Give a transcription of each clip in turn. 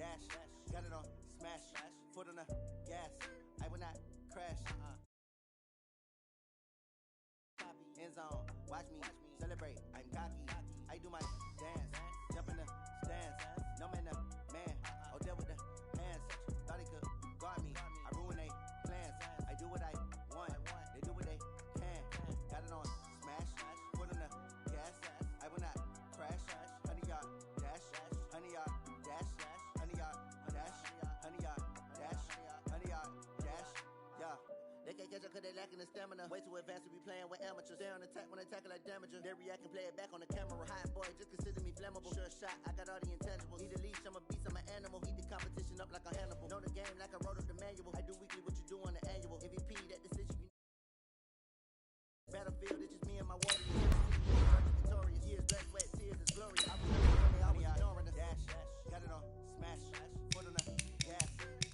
dash. Got it on smash. Foot on the gas. I will not crash. End zone. Watch me celebrate. I'm cocky. I do my dance. Jump in the stands. No man, the man. Odell with the hands. Thought he could guard me. I ruin they plans. I do what I want. They do what they can. Got it on smash. Foot on the gas. I will not crash. 100-yard dash. 100-yard dash. 100-yard dash. 100-yard dash. 100-yard dash. Yeah. They can't catch up cause they lacking the stamina. Way too advanced to be playing with amateurs. Stay on attack when they tackle like damager. They react and play it back on the camera. Hot boy, just consider me flammable. Sure shot, I got all the intangibles. Need a leash, I'm a beast, I'm an animal. Heat the competition up like a Hannibal. Know the game like I wrote up the manual. I do weekly what you do on the annual. MVP, that decision you battlefield, it's just me and my warriors. Victorious, years, blood, sweat, tears, it's glorious. I was when they always ignoring us. Dash, got it on smash. Foot on the gas.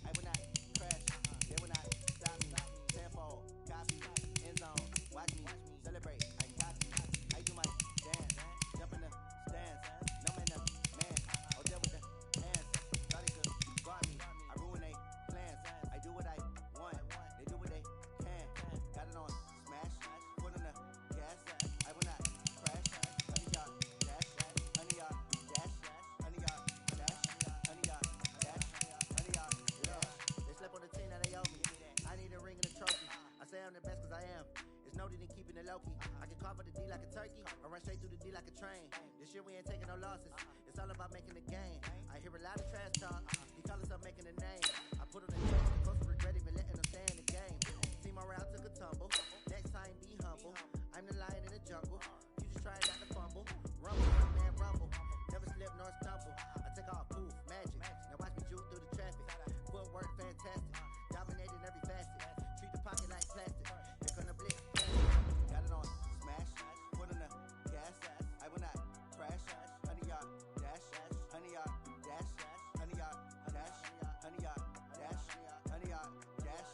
I will not crash. They will not stop me. Tenfold, copy, end zone. Watch me celebrate. I'm cocky. I do my dance. Jump in the stands. No man, the man. Odell with the hands. Thought he could guard me. I ruin they plans. I do what I want. They do what they can. Got it on smash. Foot on the gas. I will not crash. 100-yard dash. 100-yard dash. 100-yard dash. 100-yard dash. 100-yard dash. They slept on the team that they owe me. I need a ring and a trophy. I say I'm the best cause I am. It's noted in keeping it low-key. I can carve up the D like a turkey, or run straight through the D like a train. This year we ain't taking no losses. It's all about making the game. I hear a lot of trash talk. He call us up making a name. I put on the chest, close to regret even letting them stay in the game. Team around took a tumble. Next time be humble. I'm the lion in the jungle. You just try not to fumble. Rumble, man, rumble. Never slip nor stumble. I take off, poof, magic. Now watch me juke through the traffic. Footwork fantastic. Dominating every facet. Treat the pocket like plastic. Here come the blitz. Got it on smash. Foot on the gas. I will not crash. 100-yard dash. 100-yard dash. 100-yard dash. 100-yard dash. 100-yard dash.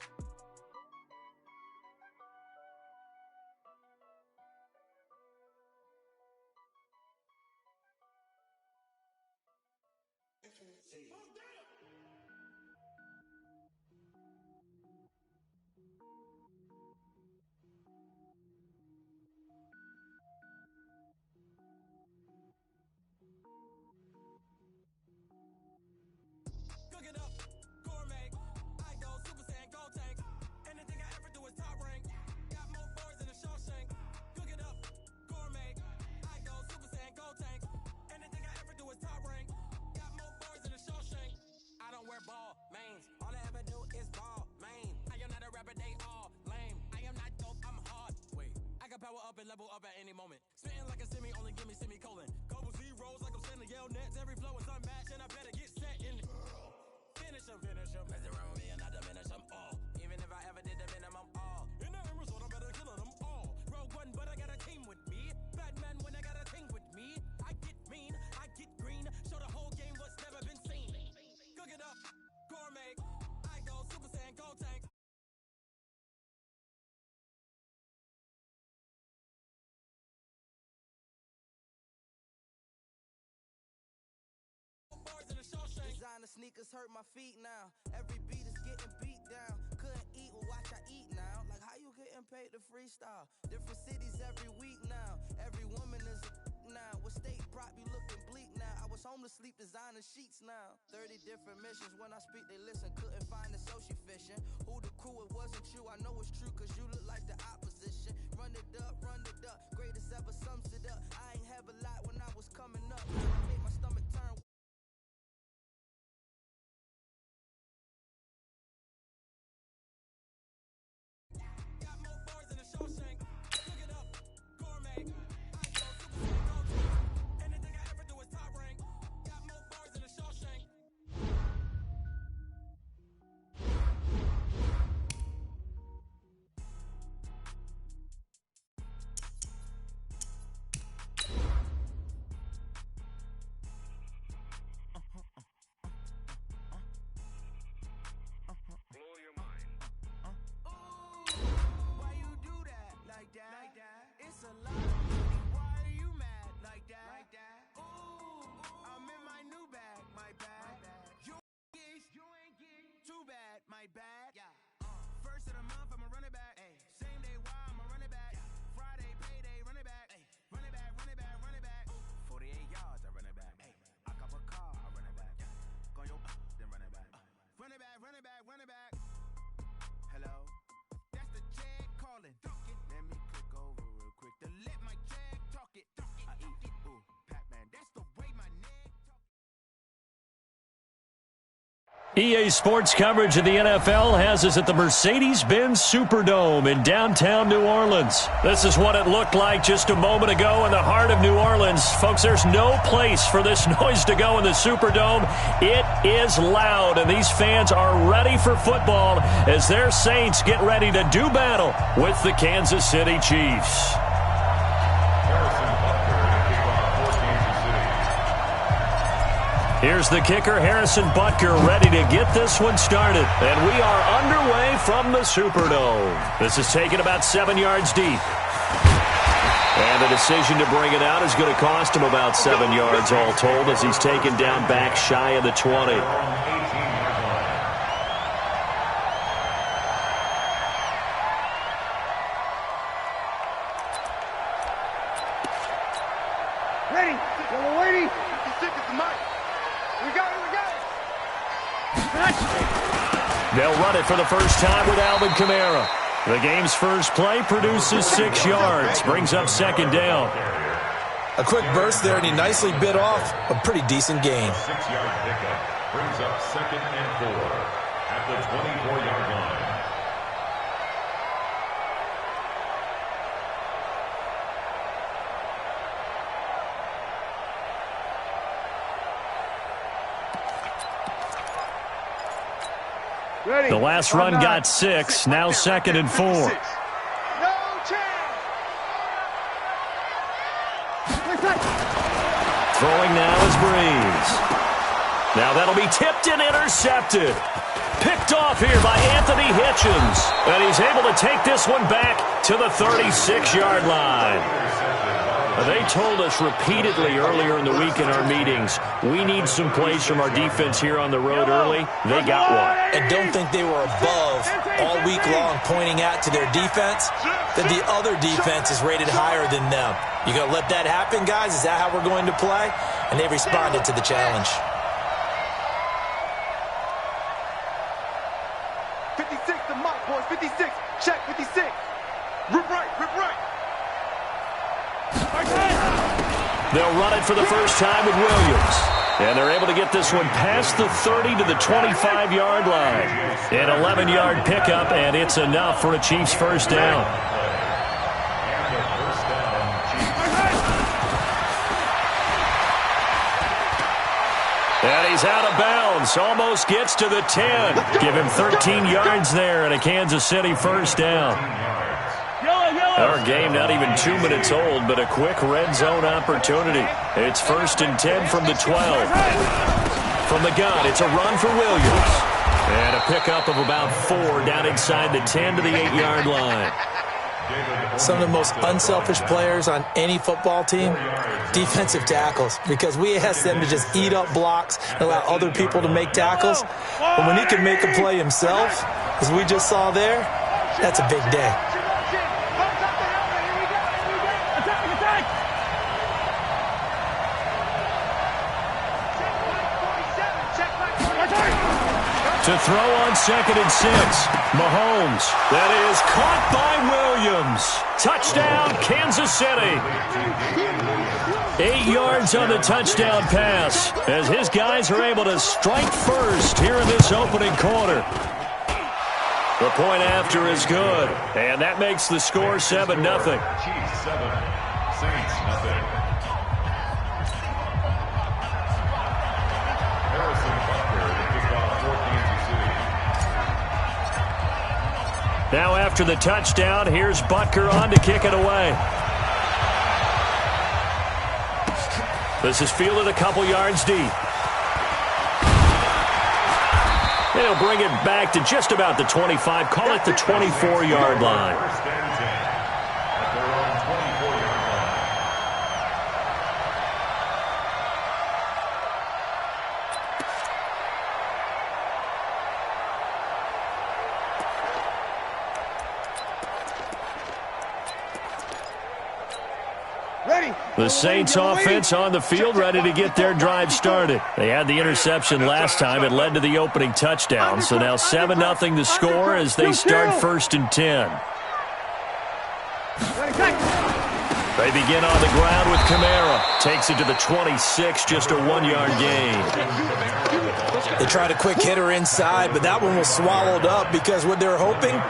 Cook it up, gourmet. I go Super Saiyan, go tank. Anything I ever do is top rank. Got more boards than a Shawshank. Cook it up, gourmet. I go Super Saiyan, go tank. Anything I ever do is top rank. Got more boards than a Shawshank. I don't wear ball mains. All I ever do is ball main. I am not a rapper, they all lame. I am not dope, I'm hard. Wait, I can power up and level up at any moment. Spitting like a semi, only give me semicolon. Couple zeros like I'm sending yell nets. Every flow is unmatched and I better get set in it. Finish them. Mess around with me and I diminish them all. Even if I ever did the minimum all. In the end result, I'm better killing them all. Rogue One, but I got a team with me. Batman when I got a team with me. I get mean, I get green. Show the whole game what's never been seen. Cook it up, gourmet. I go Super Saiyan, go tank. Bars in a Shawshank. Designer sneakers hurt my feet now. Every beat is getting beat down. Couldn't eat, well watch I eat now. Like how you getting paid to freestyle? Different cities every week now. Every woman is a now. What state prop you looking bleak now? I was home to sleep designer sheets now. 30 different missions. When I speak they listen. Couldn't find the social fishing. Who the crew, it wasn't you. I know it's true cause you look like the opposition. Run it up. Greatest ever sums it up. I ain't have a lot when I was coming up. I made my stomach turn. Got more bars than a Shawshank. Cook it up, gourmet. I go Super Saiyan, go tank. Anything I ever do is top rank. Got more bars than a Shawshank. EA Sports coverage of the NFL has us at the Mercedes-Benz Superdome in downtown New Orleans. This is what it looked like just a moment ago in the heart of New Orleans. Folks, there's no place for this noise to go in the Superdome. It is loud, and these fans are ready for football as their Saints get ready to do battle with the Kansas City Chiefs. Here's the kicker, Harrison Butker, ready to get this one started. And we are underway from the Superdome. This is taken about 7 yards deep. And the decision to bring it out is going to cost him about 7 yards all told as he's taken down back shy of the 20. Ready, yellow lady. 56 is the mic. We got it. They'll run it for the first time with Alvin Kamara. The game's first play produces 6 yards, brings up second down. A quick burst there, and he nicely bit off a pretty decent gain. 6-yard pickup brings up second and 4 at the 24-yard line. The last run got 6, now second and 4. No chance. Throwing now is Breeze. Now that'll be tipped and intercepted. Picked off here by Anthony Hitchens. And he's able to take this one back to the 36-yard line. They told us repeatedly earlier in the week in our meetings, we need some plays from our defense here on the road early. They got one. And don't think they were above all week long pointing out to their defense that the other defense is rated higher than them. You going to let that happen, guys? Is that how we're going to play? And they responded to the challenge. 56, the mock boys. 56. Check 56. Rip right. They'll run it for the first time with Williams. And they're able to get this one past the 30 to the 25-yard line. An 11-yard pickup, and it's enough for a Chiefs first down. And he's out of bounds. Almost gets to the 10. Give him 13 yards there and a Kansas City first down. Our game not even 2 minutes old, but a quick red zone opportunity. It's 1st and 10 from the 12. From the gun, it's a run for Williams. And a pickup of about 4 down inside the 10 to the 8-yard line. Some of the most unselfish players on any football team, defensive tackles, because we ask them to just eat up blocks and allow other people to make tackles. But when he can make a play himself, as we just saw there, that's a big day. To throw on 2nd and 6. Mahomes. That is caught by Williams. Touchdown, Kansas City. 8 yards on the touchdown pass as his guys are able to strike first here in this opening quarter. The point after is good, and that makes the score 7-0. Chiefs 7, Saints nothing. Now after the touchdown, here's Butker on to kick it away. This is fielded a couple yards deep. They'll bring it back to just about the 25, call it the 24-yard line. First and 10 at their own 24-yard line. The Saints offense on the field ready to get their drive started. They had the interception last time. It led to the opening touchdown. So now 7-0 the score as they start 1st and 10. They begin on the ground with Kamara. Takes it to the 26, just a 1-yard gain. They tried a quick hitter inside, but that one was swallowed up because what they're hoping,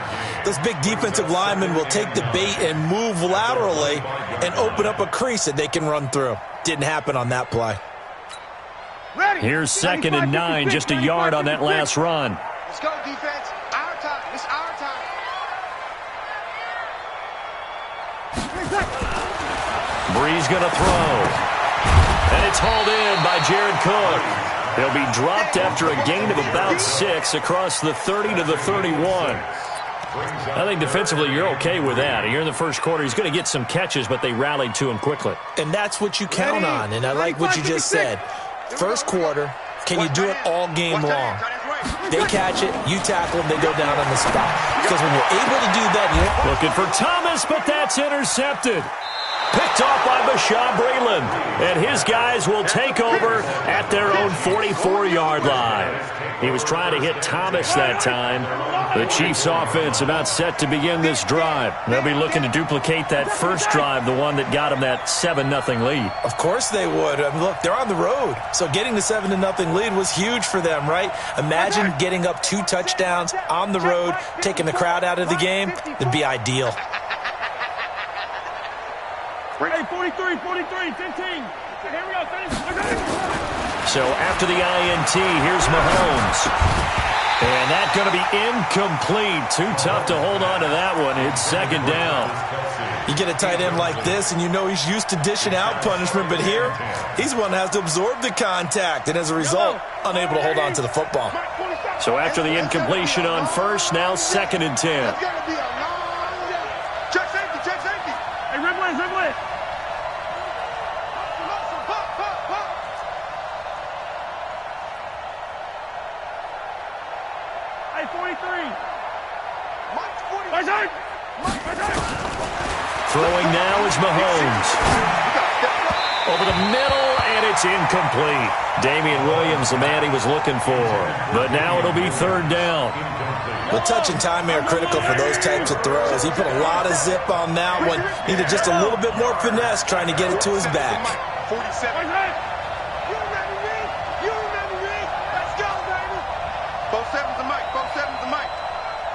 those big defensive linemen will take the bait and move laterally and open up a crease that they can run through. Didn't happen on that play. Here's 2nd and 9, just a yard on that last run. Let's go, defense. Our time. It's our time. Bree's going to throw. And it's hauled in by Jared Cook. He'll be dropped after a gain of about 6 across the 30 to the 31. I think defensively you're okay with that. Here in the first quarter, he's going to get some catches, but they rallied to him quickly. And that's what you count on, and I like what you just said. First quarter, can you do it all game long? They catch it, you tackle them, they go down on the spot. Because when you're able to do that, looking for Thomas, but that's intercepted. Picked off by Bashaw Breeland. And his guys will take over at their own 44-yard line. He was trying to hit Thomas that time. The Chiefs offense about set to begin this drive. They'll be looking to duplicate that first drive, the one that got them that 7-0 lead. Of course they would. I mean, look, they're on the road. So getting the 7-0 lead was huge for them, right? Imagine getting up 2 touchdowns on the road, taking the crowd out of the game. It'd be ideal. Hey, 43, 15. Here we go, So after the INT, here's Mahomes. And that's going to be incomplete. Too tough to hold on to that one. It's 2nd down. You get a tight end like this, and you know he's used to dishing out punishment, but here, he's one that has to absorb the contact, and as a result, unable to hold on to the football. So after the incompletion on first, now 2nd and 10. Check safety. Hey, Ridley. Hey, 43. Throwing now is Mahomes. Over the middle, and it's incomplete. Damian Williams, the man he was looking for. But now it'll be 3rd down. The touch and timing are critical for those types of throws. He put a lot of zip on that one. Needed just a little bit more finesse trying to get it to his back. 47. You remember me? Let's go, baby. 47's the mic.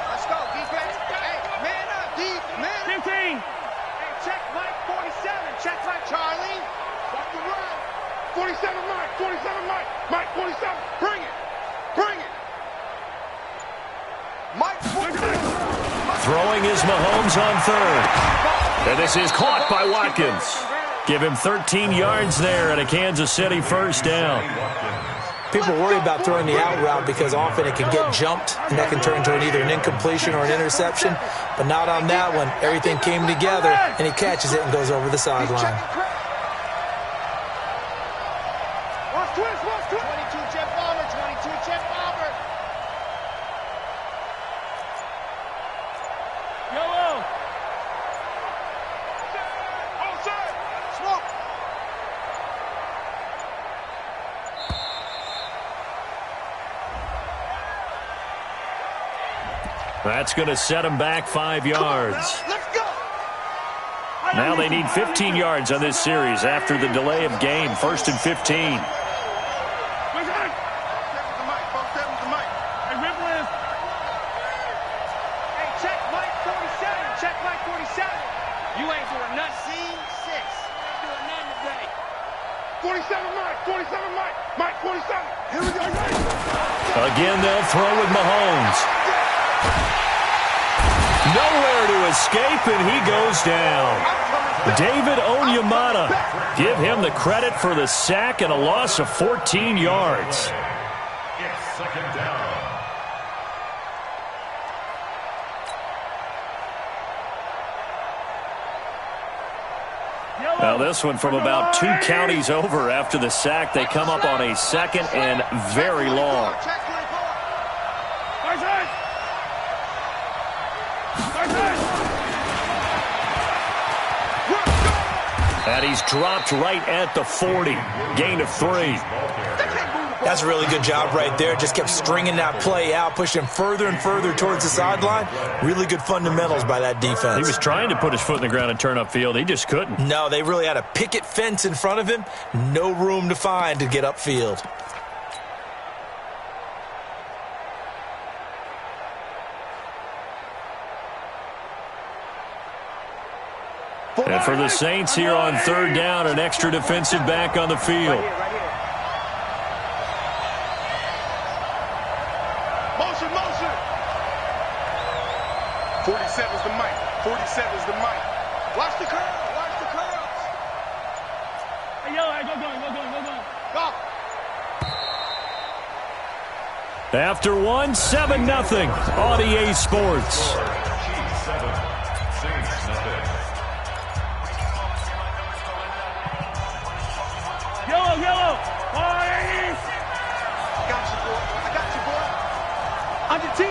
Let's go, defense. Hey, man up, deep. Man up. 15. Hey, check Mike 47. Check Mike Charlie. Walk the run. 47 Mike. Mike 47. Bring it. Mike 47. Throwing is Mahomes on 3rd. And this is caught by Watkins. Give him 13 yards there and a Kansas City 1st down. People worry about throwing the out route because often it can get jumped, and that can turn into either an incompletion or an interception. But not on that one. Everything came together, and he catches it and goes over the sideline. Watch twist. 22 Jet Bomber. Yellow. All set. Smoke. That's going to set him back 5 yards. Let's go. Now they need 15 yards on this series after the delay of game. 1st and 15. Again, they'll throw with Mahomes. Nowhere to escape, and he goes down. David Onyemata. Give him the credit for the sack and a loss of 14 yards. It's 2nd down. Now this one from about 2 counties over after the sack. They come up on a 2nd and very long. And he's dropped right at the 40. Gain of 3. That's a really good job right there. Just kept stringing that play out, pushing him further and further towards the sideline. Really good fundamentals by that defense. He was trying to put his foot in the ground and turn upfield. He just couldn't. No, they really had a picket fence in front of him. No room to find to get upfield. And for the Saints here on third down, an extra defensive back on the field. Motion, motion. 47's the mic. 47's the mic. Watch the curl. Watch the curls. Hey, yo, hey, go. Go. After 1, 7-0 on EA Sports. Yellow. I got you, boy. Under 10.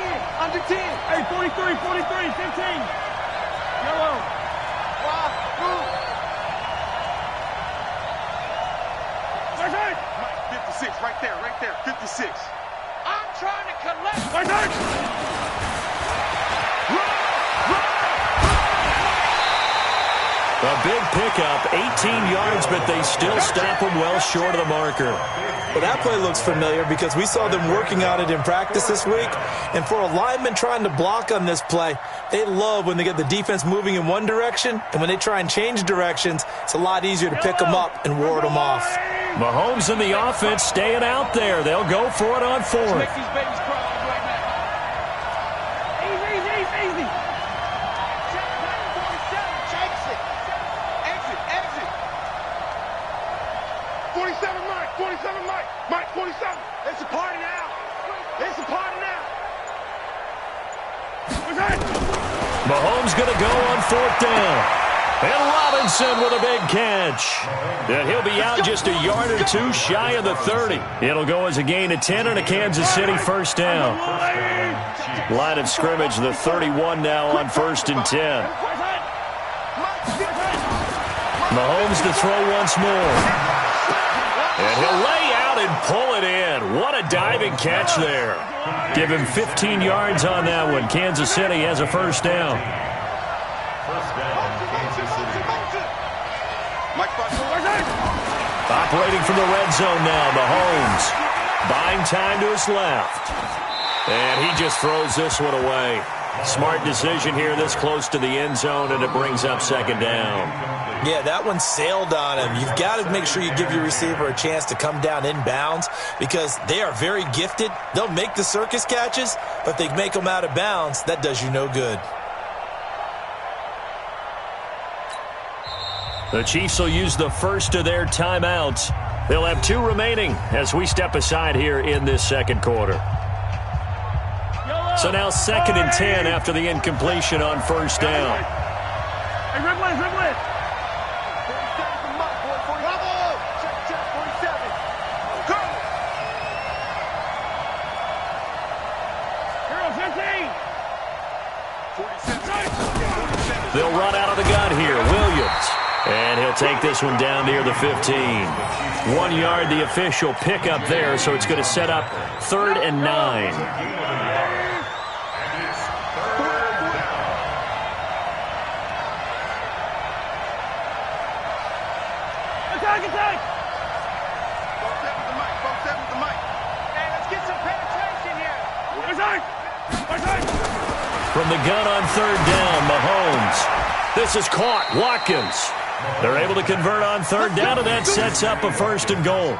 Hey, 43, 15. Yellow. Where's it? 56, right there, 56. I'm trying to collect. Where's it? A big pickup, 18 yards, but they still stop him well short of the marker. Well, that play looks familiar because we saw them working on it in practice this week. And for a lineman trying to block on this play, they love when they get the defense moving in one direction. And when they try and change directions, it's a lot easier to pick them up and ward them off. Mahomes and the offense staying out there. They'll go for it on fourth. Make these babies cry right now. Easy. Exit. 47 Mike. Mike, 47. It's a party now. Mahomes going to go on fourth down. And Robinson with a big catch. And he'll be out just a yard or two shy of the 30. It'll go as a gain of 10 and a Kansas City first down. Line of scrimmage, the 31 now on 1st and 10. Mahomes to throw once more. And he'll lay out and pull it in. What a diving catch there. Give him 15 yards on that one. Kansas City has a first down. Operating from the red zone now, Mahomes. Buying time to his left. And he just throws this one away. Smart decision here this close to the end zone, and it brings up second down. Yeah, that one sailed on him. You've got to make sure you give your receiver a chance to come down inbounds because they are very gifted. They'll make the circus catches, but if they make them out of bounds, that does you no good. The Chiefs will use the first of their timeouts. They'll have 2 remaining as we step aside here in this second quarter. So now 2nd and 10 after the incompletion on first down. Hey, Ridley. They'll run out of the gun here. Williams. And he'll take this one down near the 15. 1 yard, the official pickup there, so it's going to set up 3rd and 9. Attack! 47's the mic. Hey, let's get some penetration here. From the gun on 3rd down, Mahomes. This is caught. Watkins. They're able to convert on 3rd down, and that sets up a 1st and goal.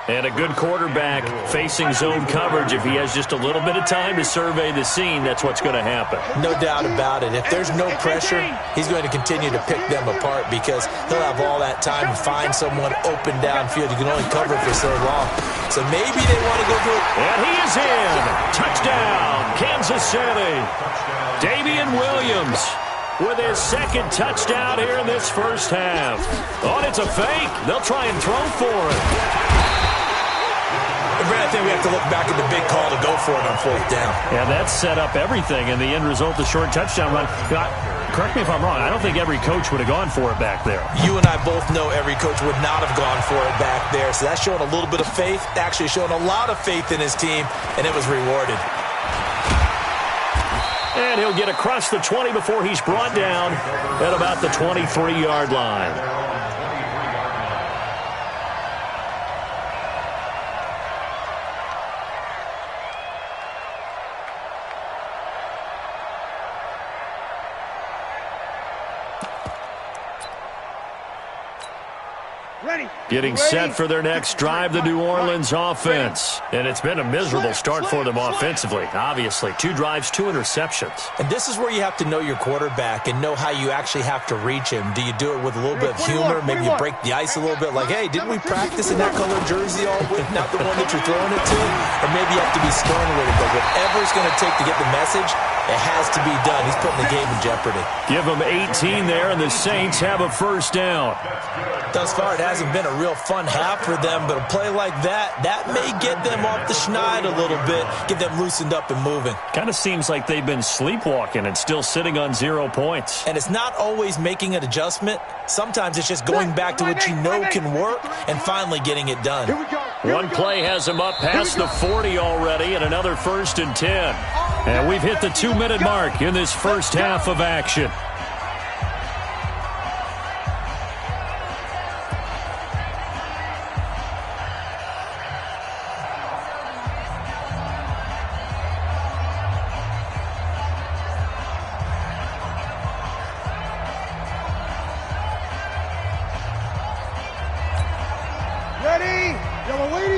And a good quarterback facing zone coverage. If he has just a little bit of time to survey the scene, that's what's going to happen. No doubt about it. If there's no pressure, he's going to continue to pick them apart because he'll have all that time to find someone open downfield. You can only cover for so long. So maybe they want to go for it. And he is in. Touchdown, Kansas City. Damian Williams with his 2nd touchdown here in this first half. Oh, and it's a fake. They'll try and throw for it. Brad, I think we have to look back at the big call to go for it on 4th down. Yeah, that set up everything, and the end result, the short touchdown run. correct me if I'm wrong, I don't think every coach would have gone for it back there. You and I both know every coach would not have gone for it back there. So that's showing a little bit of faith, actually showing a lot of faith in his team, and it was rewarded. And he'll get across the 20 before he's brought down at about the 23-yard line. Getting set for their next drive, the New Orleans offense. And it's been a miserable start for them offensively, obviously. 2 drives, 2 interceptions. And this is where you have to know your quarterback and know how you actually have to reach him. Do you do it with a little bit of humor? Maybe you break the ice a little bit, like, hey, didn't we practice in that colored jersey all week? Not the one that you're throwing it to? Or maybe you have to be stern with it. But whatever it's going to take to get the message, it has to be done. He's putting the game in jeopardy. Give them 18 there, and the Saints have a first down. Thus far, it hasn't been a real fun half for them, but a play like that may get them off the schneid a little bit, get them loosened up and moving. Kind of seems like they've been sleepwalking and still sitting on 0 points. And it's not always making an adjustment. Sometimes it's just going back to what you know can work and finally getting it done. One play has him up past the 40 already, and another 1st and 10. And we've hit the 2-minute mark in this first half of action.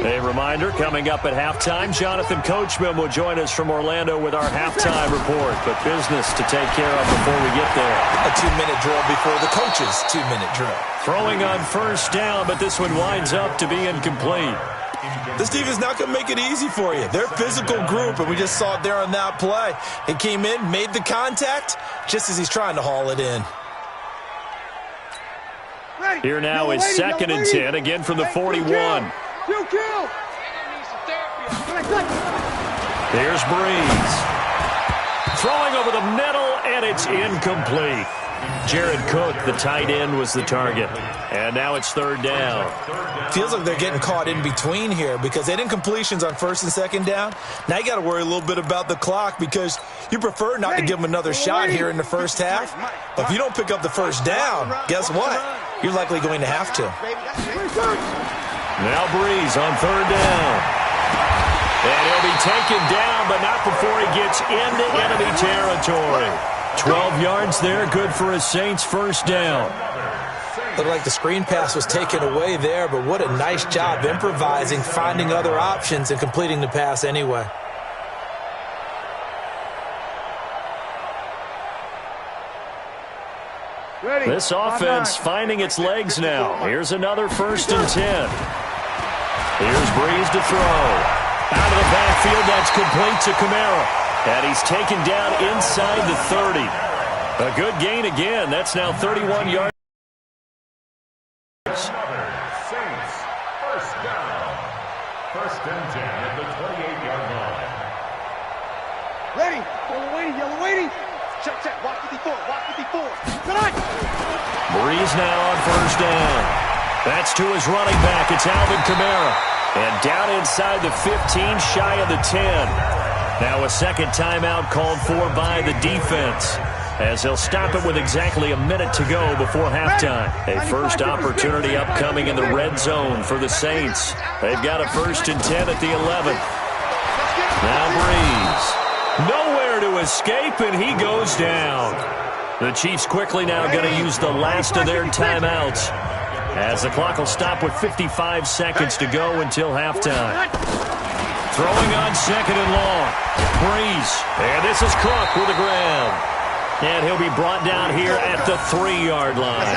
A reminder, coming up at halftime, Jonathan Coachman will join us from Orlando with our halftime report. But business to take care of before we get there. A 2-minute drill before the coach's 2-minute drill. Throwing on first down, but this one winds up to be incomplete. This defense not going to make it easy for you. They're a physical group, and we just saw it there on that play. It came in, made the contact, just as he's trying to haul it in. Here now is 2nd and 10, again from the 41. Here's Breeze. Throwing over the middle, and it's incomplete. Jared Cook, the tight end, was the target. And now it's 3rd down. Feels like they're getting caught in between here because they didn't completions on 1st and 2nd down. Now you got to worry a little bit about the clock because you prefer not to give them another shot here in the first half. But if you don't pick up the first down, guess what? You're likely going to have to. Now Breeze on 3rd down. And he'll be taken down, but not before he gets into enemy territory. 12 yards there, good for a Saints first down. Looked like the screen pass was taken away there, but what a nice job improvising, finding other options, and completing the pass anyway. This offense finding its legs now. Here's another 1st and 10. Here's Breeze to throw. Out of the backfield, that's complete to Kamara. And he's taken down inside the 30. A good gain again. That's now 31 yards. Saints, first down. 1st and 10 at the 28-yard line. Ready. Yellow waiting. Check. Walk 54. Good night. Breeze now on 1st down. That's to his running back. It's Alvin Kamara. And down inside the 15, shy of the 10. Now a second timeout called for by the defense, as they'll stop it with exactly a minute to go before halftime. A first opportunity upcoming in the red zone for the Saints. They've got a 1st and 10 at the 11th. Now Breeze. Nowhere to escape, and he goes down. The Chiefs quickly now going to use the last of their timeouts, as the clock will stop with 55 seconds to go until halftime. Throwing on 2nd and long. Breeze. And this is Cook with the ground. And he'll be brought down here at the 3-yard line.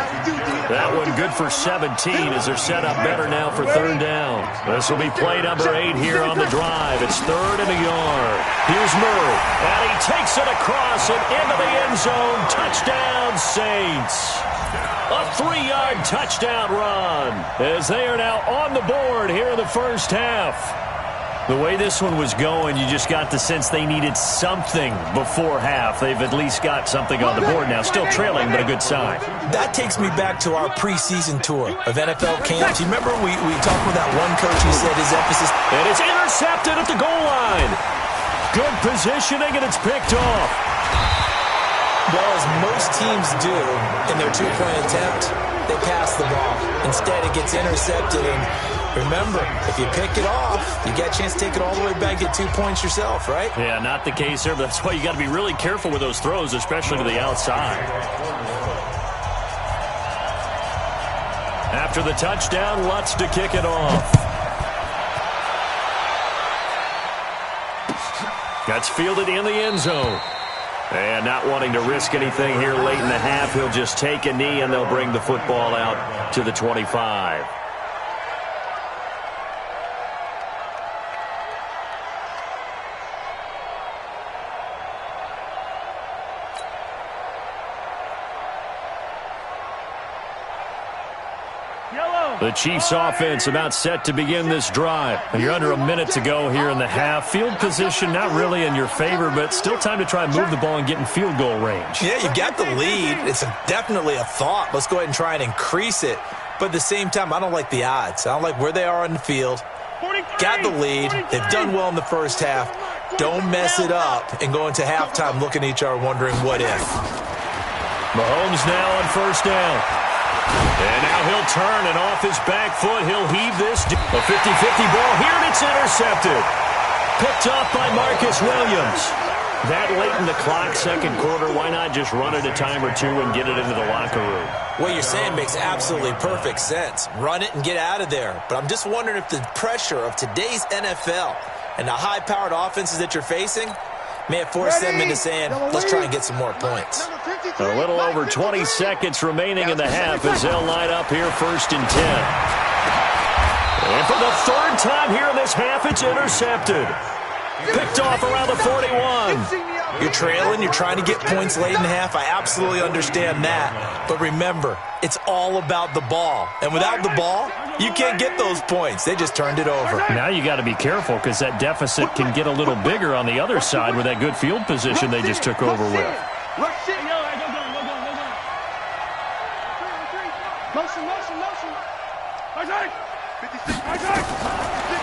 That one good for 17 as they're set up better now for 3rd down. This will be play number 8 here on the drive. It's 3rd and a yard. Here's Murray. And he takes it across and into the end zone. Touchdown, Saints. A 3-yard touchdown run as they are now on the board here in the first half. The way this one was going, you just got the sense they needed something before half. They've at least got something on the board now. Still trailing, but a good sign. That takes me back to our preseason tour of NFL camps. You remember we talked with that one coach who said his emphasis. And it's intercepted at the goal line. Good positioning, and it's picked off. Well, as most teams do in their two-point attempt, they pass the ball. Instead, it gets intercepted, and remember, if you pick it off, you get a chance to take it all the way back, get 2 points yourself, right? Yeah, not the case here, but that's why you got to be really careful with those throws, especially to the outside. After the touchdown, Lutz to kick it off. That's fielded in the end zone. And not wanting to risk anything here late in the half, he'll just take a knee, and they'll bring the football out to the 25. The Chiefs offense about set to begin this drive. And you're under a minute to go here in the half. Field position not really in your favor, but still time to try and move the ball and get in field goal range. Yeah, you got the lead. It's definitely a thought. Let's go ahead and try and increase it. But at the same time, I don't like the odds. I don't like where they are on the field. Got the lead. They've done well in the first half. Don't mess it up and go into halftime looking at each other wondering what if. Mahomes now on first down. And now he'll turn, and off his back foot, he'll heave this. A 50-50 ball here, and it's intercepted. Picked off by Marcus Williams. That late in the clock, second quarter, why not just run it a time or two and get it into the locker room? What you're saying makes absolutely perfect sense. Run it and get out of there. But I'm just wondering if the pressure of today's NFL and the high-powered offenses that you're facing may have forced them into saying, let's try and get some more points. A little over 20 seconds remaining in the half as they'll line up here first and 10. And for the third time here in this half, it's intercepted. Picked off around the 41. You're trailing, you're trying to get points late in the half. I absolutely understand that. But remember, it's all about the ball. And without the ball, you can't get those points. They just turned it over. Now you got to be careful because that deficit can get a little bigger on the other side with that good field position they just took over with.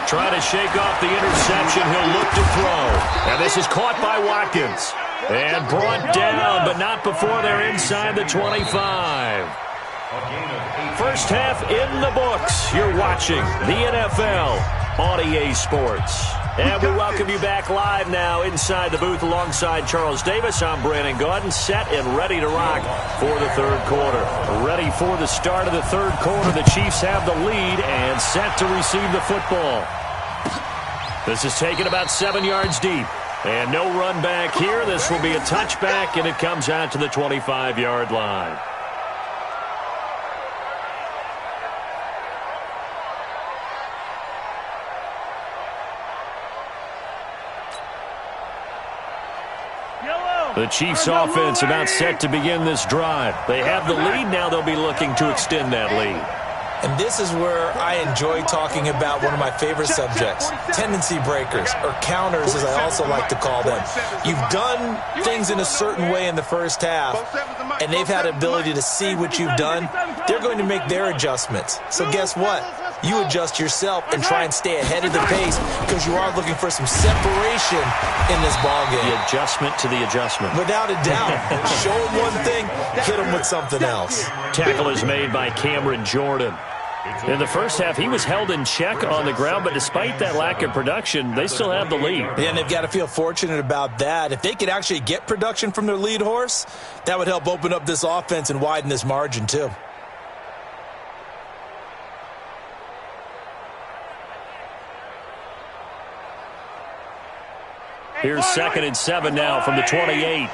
Trying to shake off the interception. He'll look to throw. And this is caught by Watkins. And brought down, but not before they're inside the 25. First half in the books. You're watching the NFL on EA Sports. And we welcome you back live now inside the booth alongside Charles Davis. I'm Brandon Gordon, set and ready to rock for the third quarter. Ready for the start of the third quarter. The Chiefs have the lead and set to receive the football. This is taken about 7 yards deep. And no run back here. This will be a touchback, and it comes out to the 25-yard line. The Chiefs offense about set to begin this drive. They have the lead. Now they'll be looking to extend that lead. And this is where I enjoy talking about one of my favorite subjects, tendency breakers, or counters as I also like to call them. You've done things in a certain way in the first half, and they've had the ability to see what you've done. They're going to make their adjustments. So guess what? You adjust yourself and try and stay ahead of the pace because you are looking for some separation in this ballgame. The adjustment to the adjustment. Without a doubt. Show them one thing, hit them with something else. Tackle is made by Cameron Jordan. In the first half, he was held in check on the ground, but despite that lack of production, they still have the lead. Yeah, and they've got to feel fortunate about that. If they could actually get production from their lead horse, that would help open up this offense and widen this margin too. Here's 2nd and 7 now from the 28.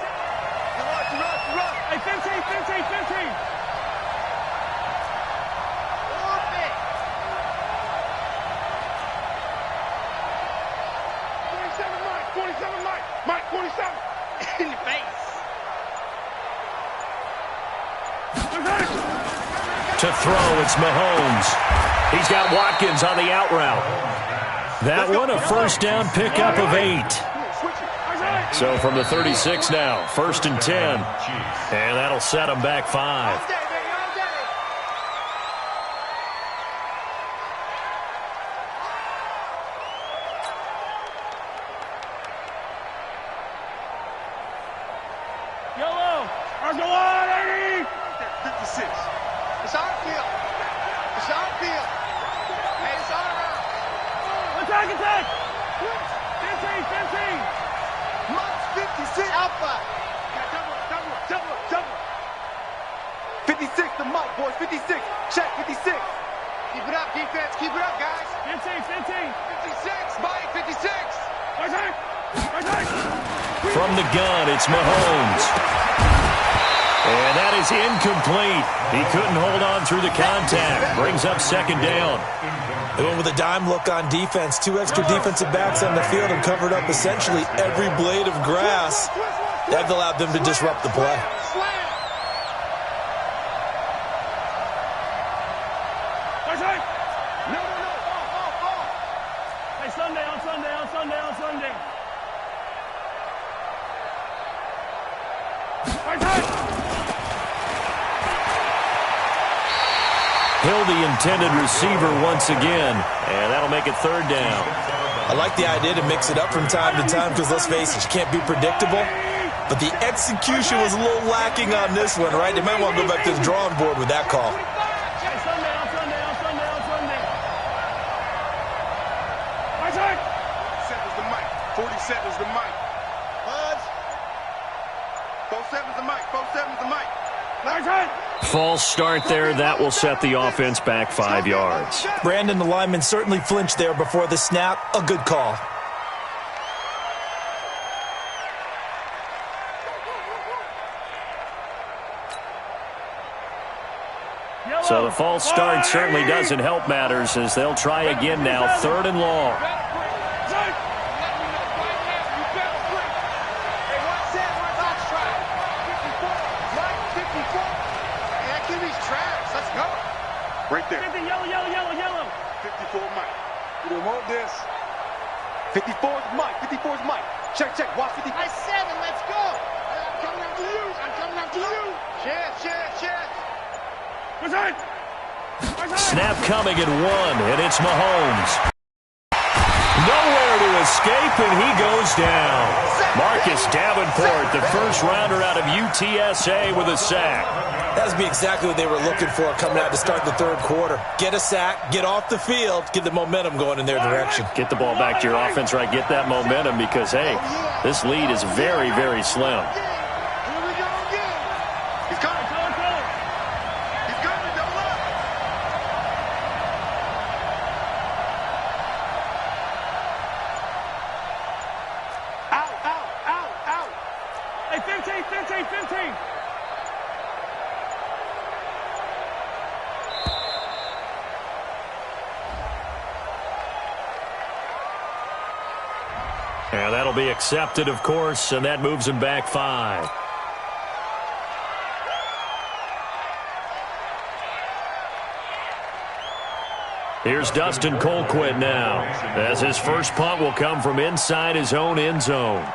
To throw, it's Mahomes. He's got Watkins on the out route. That one, a first down pickup of 8. So from the 36 now, 1st and 10. And that'll set them back 5. From the gun, it's Mahomes. And that is incomplete. He couldn't hold on through the contact. Brings up 2nd down. They went with a dime look on defense. 2 extra defensive backs on the field and covered up essentially every blade of grass. That allowed them to disrupt the play. Hill, the intended receiver once again, and that'll make it 3rd down. I like the idea to mix it up from time to time because, let's face it, you can't be predictable. But the execution was a little lacking on this one, right? They might want to go back to the drawing board with that call. 47's the mic. Buzz. 47's the mic. 47's the mic. False start there. That will set the offense back 5 yards. Brandon, the lineman, certainly flinched there before the snap. A good call. So the false start certainly doesn't help matters as they'll try again now. 3rd and long. Right there. 50, yellow. 54 Mike. You don't want this. 54's Mike. 54's Mike. Check. Watch 50. I said it. Let's go. I'm coming after you. Chance. Snap coming at 1, and it's Mahomes. Nowhere to escape, and he goes down. Marcus Davenport, the first rounder out of UTSA with a sack. That would be exactly what they were looking for coming out to start the 3rd quarter. Get a sack, get off the field, get the momentum going in their direction. Get the ball back to your offense, right? Get that momentum because, hey, this lead is very, very slim. He's coming. Don't look. Out. Hey, 15. And that'll be accepted, of course, and that moves him back 5. Here's Dustin Colquitt now, as his first punt will come from inside his own end zone.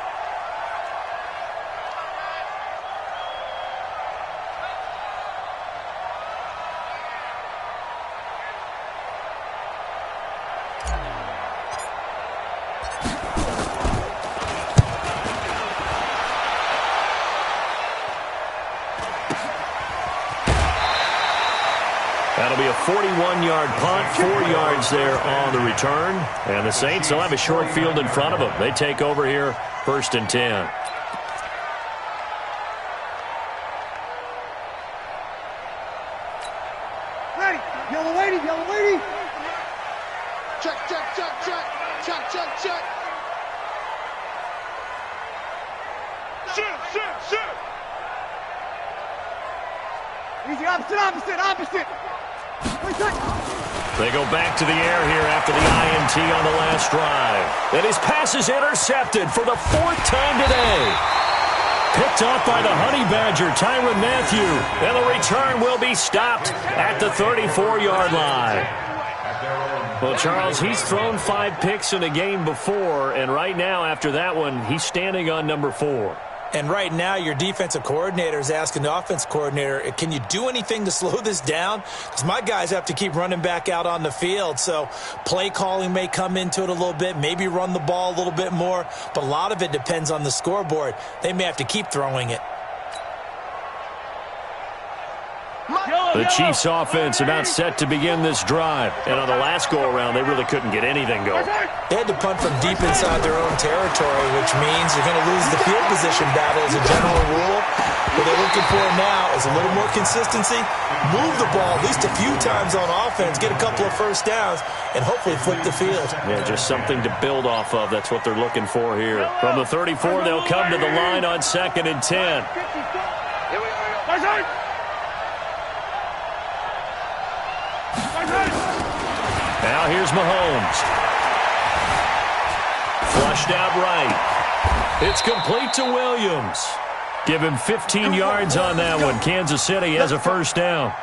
That'll be a 41-yard punt, 4 yards there on the return. And the Saints will have a short field in front of them. They take over here, 1st and 10. Ready. Yellow lady. Check. Shoot. Easy, opposite. They go back to the air here after the INT on the last drive. And his pass is intercepted for the 4th time today. Picked off by the Honey Badger, Tyrann Mathieu. And the return will be stopped at the 34-yard line. Well, Charles, he's thrown 5 picks in a game before, and right now, after that one, he's standing on number 4. And right now, your defensive coordinator is asking the offense coordinator, can you do anything to slow this down? Because my guys have to keep running back out on the field. So play calling may come into it a little bit, maybe run the ball a little bit more. But a lot of it depends on the scoreboard. They may have to keep throwing it. The Chiefs offense about set to begin this drive. And on the last go-around, they really couldn't get anything going. They had to punt from deep inside their own territory, which means you're going to lose the field position battle as a general rule. What they're looking for now is a little more consistency, move the ball at least a few times on offense, get a couple of first downs, and hopefully flip the field. Yeah, just something to build off of. That's what they're looking for here. From the 34, they'll come to the line on 2nd and 10. Now here's Mahomes. Flushed out right. It's complete to Williams. Give him 15 yards on that one. Kansas City has a first down.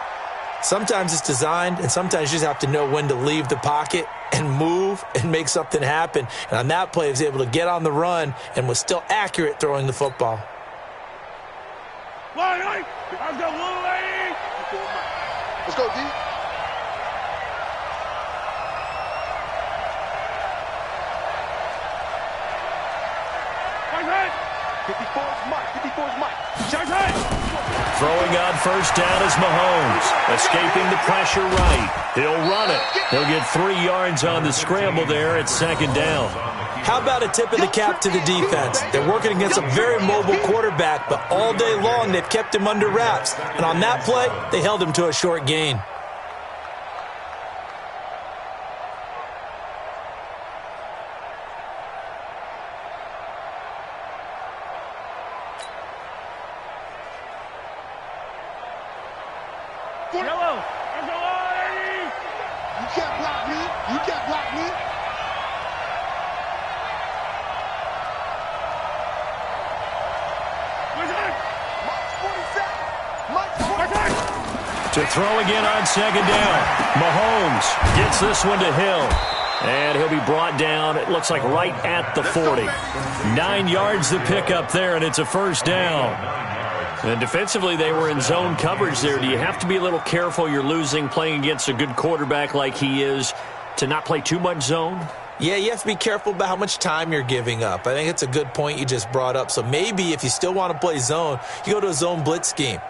Sometimes it's designed, and sometimes you just have to know when to leave the pocket and move and make something happen. And on that play, he was able to get on the run and was still accurate throwing the football. Let's go, D. Throwing on first down is Mahomes. Escaping the pressure right. He'll run it. He'll get 3 yards on the scramble there at 2nd down. How about a tip of the cap to the defense? They're working against a very mobile quarterback, but all day long they've kept him under wraps. And on that play, they held him to a short gain. To throw again on 2nd down. Mahomes gets this one to Hill. And he'll be brought down, it looks like right at the 40. 9 yards to pick up there, and it's a first down. And defensively, they were in zone coverage there. Do you have to be a little careful you're losing playing against a good quarterback like he is to not play too much zone? Yeah, you have to be careful about how much time you're giving up. I think it's a good point you just brought up. So maybe if you still want to play zone, you go to a zone blitz scheme.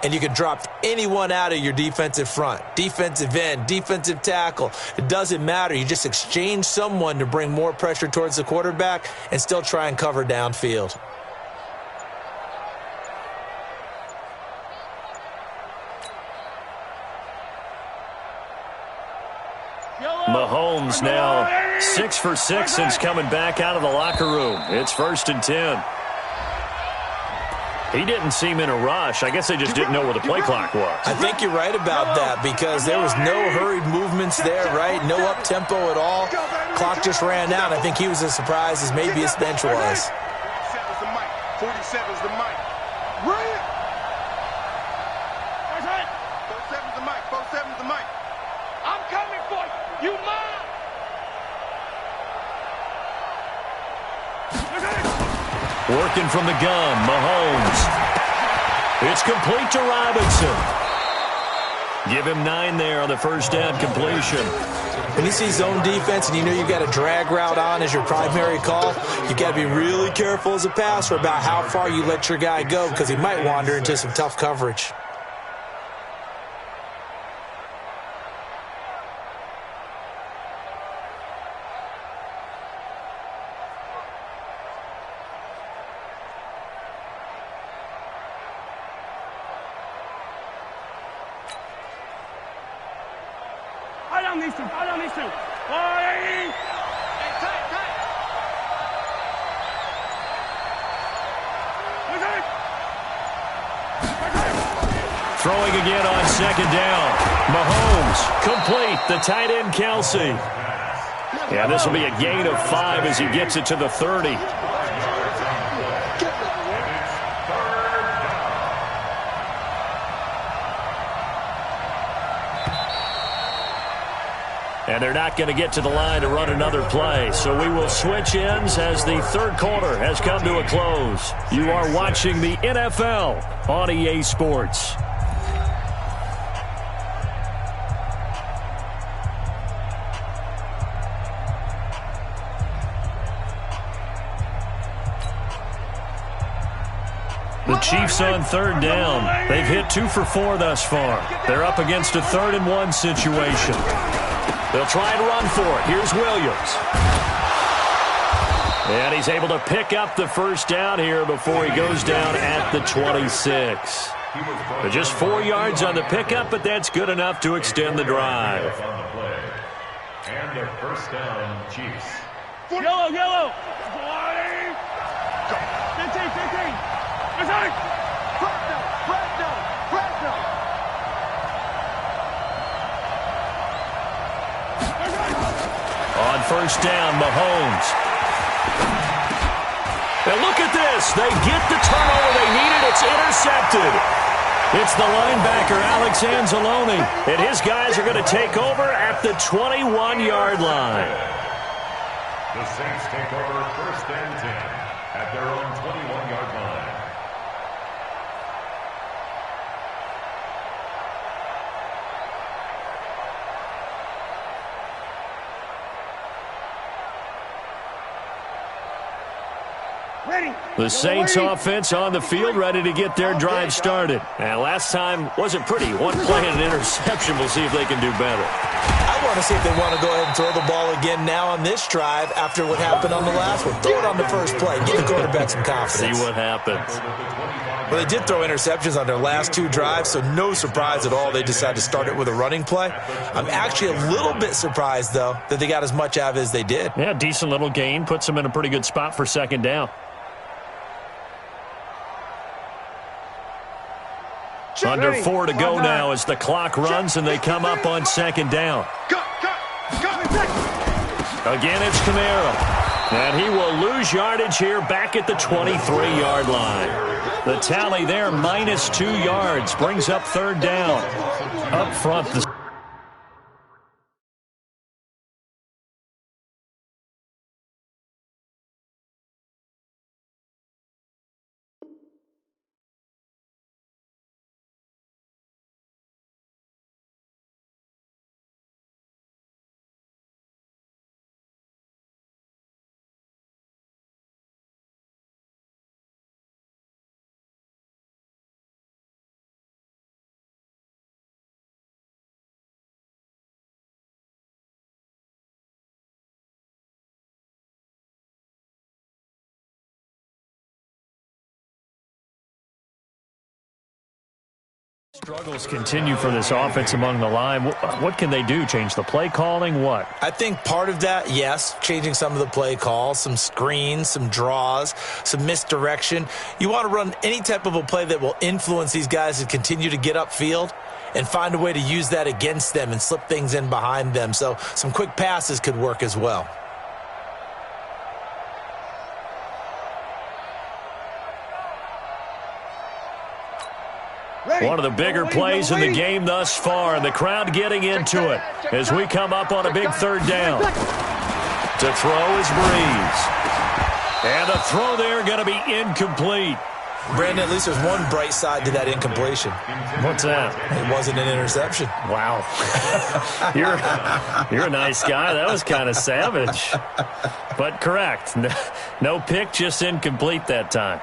And you can drop anyone out of your defensive front, defensive end, defensive tackle. It doesn't matter. You just exchange someone to bring more pressure towards the quarterback and still try and cover downfield. Mahomes now 6 for 6 since coming back out of the locker room. It's 1st and 10. He didn't seem in a rush. I guess they just didn't know where the play clock was. I think you're right about that because there was no hurried movements there, right? No up-tempo at all. Clock just ran out. I think he was as surprised as maybe his bench was. 47's the mic. 47's the mic. Run! 47's the mic. 47's the mic. I'm coming for you. You mine. Working from the gun, Mahomes. It's complete to Robinson. Give him 9 there on the first down completion. When you see zone defense and you know you've got a drag route on as your primary call, you've got to be really careful as a passer about how far you let your guy go because he might wander into some tough coverage. Throwing again on 2nd down. Mahomes, complete. The tight end, Kelsey. Yeah, this will be a gain of 5 as he gets it to the 30. And they're not going to get to the line to run another play. So we will switch ends as the third quarter has come to a close. You are watching the NFL on EA Sports. The Chiefs on third down. They've hit 2 for 4 thus far. They're up against a 3rd-and-1 situation. They'll try and run for it. Here's Williams. And he's able to pick up the first down here before he goes down at the 26. But just 4 yards on the pickup, but that's good enough to extend the drive. And a first down, Chiefs. Yellow. 15. On first down, Mahomes. And look at this. They get the turnover they needed. It's intercepted. It's the linebacker, Alex Anzalone. And his guys are going to take over at the 21-yard line. The Saints take over 1st and 10 at their own 21-yard line. The Saints offense on the field, ready to get their drive started. And last time wasn't pretty. One play and an interception. We'll see if they can do better. I want to see if they want to go ahead and throw the ball again now on this drive after what happened on the last one. Throw it on the first play. Give the quarterback some confidence. See what happens. Well, they did throw interceptions on their last 2 drives, so no surprise at all they decided to start it with a running play. I'm actually a little bit surprised, though, that they got as much out of it as they did. Yeah, decent little gain. Puts them in a pretty good spot for 2nd down. Under 4 to go now as the clock runs and they come up on 2nd down. Again, it's Kamara. And he will lose yardage here back at the 23-yard line. The tally there, -2 yards, brings up 3rd down. Up front, the struggles continue for this offense among the line. What can they do? Change the play calling? What? I think part of that, yes, changing some of the play calls, some screens, some draws, some misdirection. You want to run any type of a play that will influence these guys to continue to get upfield and find a way to use that against them and slip things in behind them. So some quick passes could work as well. One of the bigger plays in the game thus far, and the crowd getting into it as we come up on a big 3rd down. To throw is Breeze. And the throw there going to be incomplete. Brandon, at least there's one bright side to that incompletion. What's that? It wasn't an interception. Wow. You're a nice guy. That was kind of savage. But correct. No pick, just incomplete that time.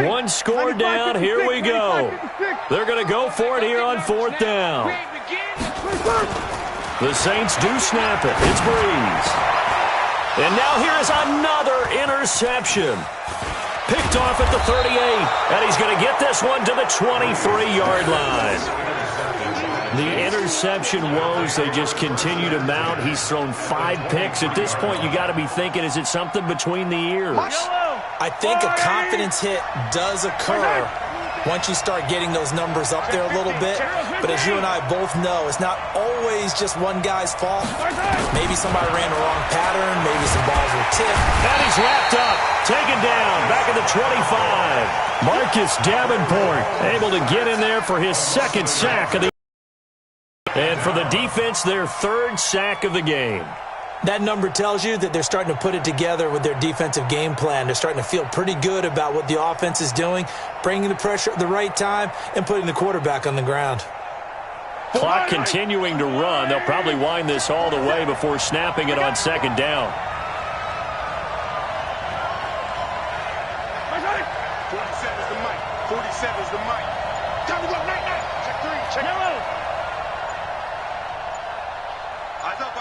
One score down. Here we go. They're going to go for it here on 4th down. The Saints do snap it. It's Breeze. And now here's another interception. Picked off at the 38. And he's going to get this one to the 23-yard line. The interception woes, they just continue to mount. He's thrown 5 picks. At this point, you got to be thinking, is it something between the ears? I think a confidence hit does occur once you start getting those numbers up there a little bit. But as you and I both know, it's not always just one guy's fault. Maybe somebody ran the wrong pattern. Maybe some balls were tipped. And he's wrapped up, taken down, back at the 25. Marcus Davenport able to get in there for his second sack of the game. And for the defense, their third sack of the game. That number tells you that they're starting to put it together with their defensive game plan. They're starting to feel pretty good about what the offense is doing, bringing the pressure at the right time, and putting the quarterback on the ground. Clock continuing to run. They'll probably wind this all the way before snapping it on second down. 47 is the mic. 47 is the mic. Time to go. Night. Check 3. Check. Yellow. Eyes up.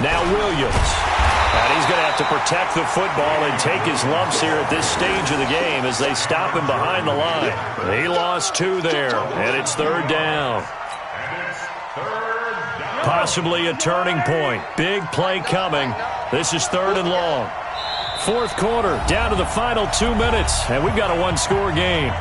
Now Williams. And he's going to have to protect the football and take his lumps here at this stage of the game as they stop him behind the line. He lost 2 there, and it's third down. Possibly a turning point. Big play coming. This is third and long. Fourth quarter, down to the final 2 minutes, and we've got a one-score game.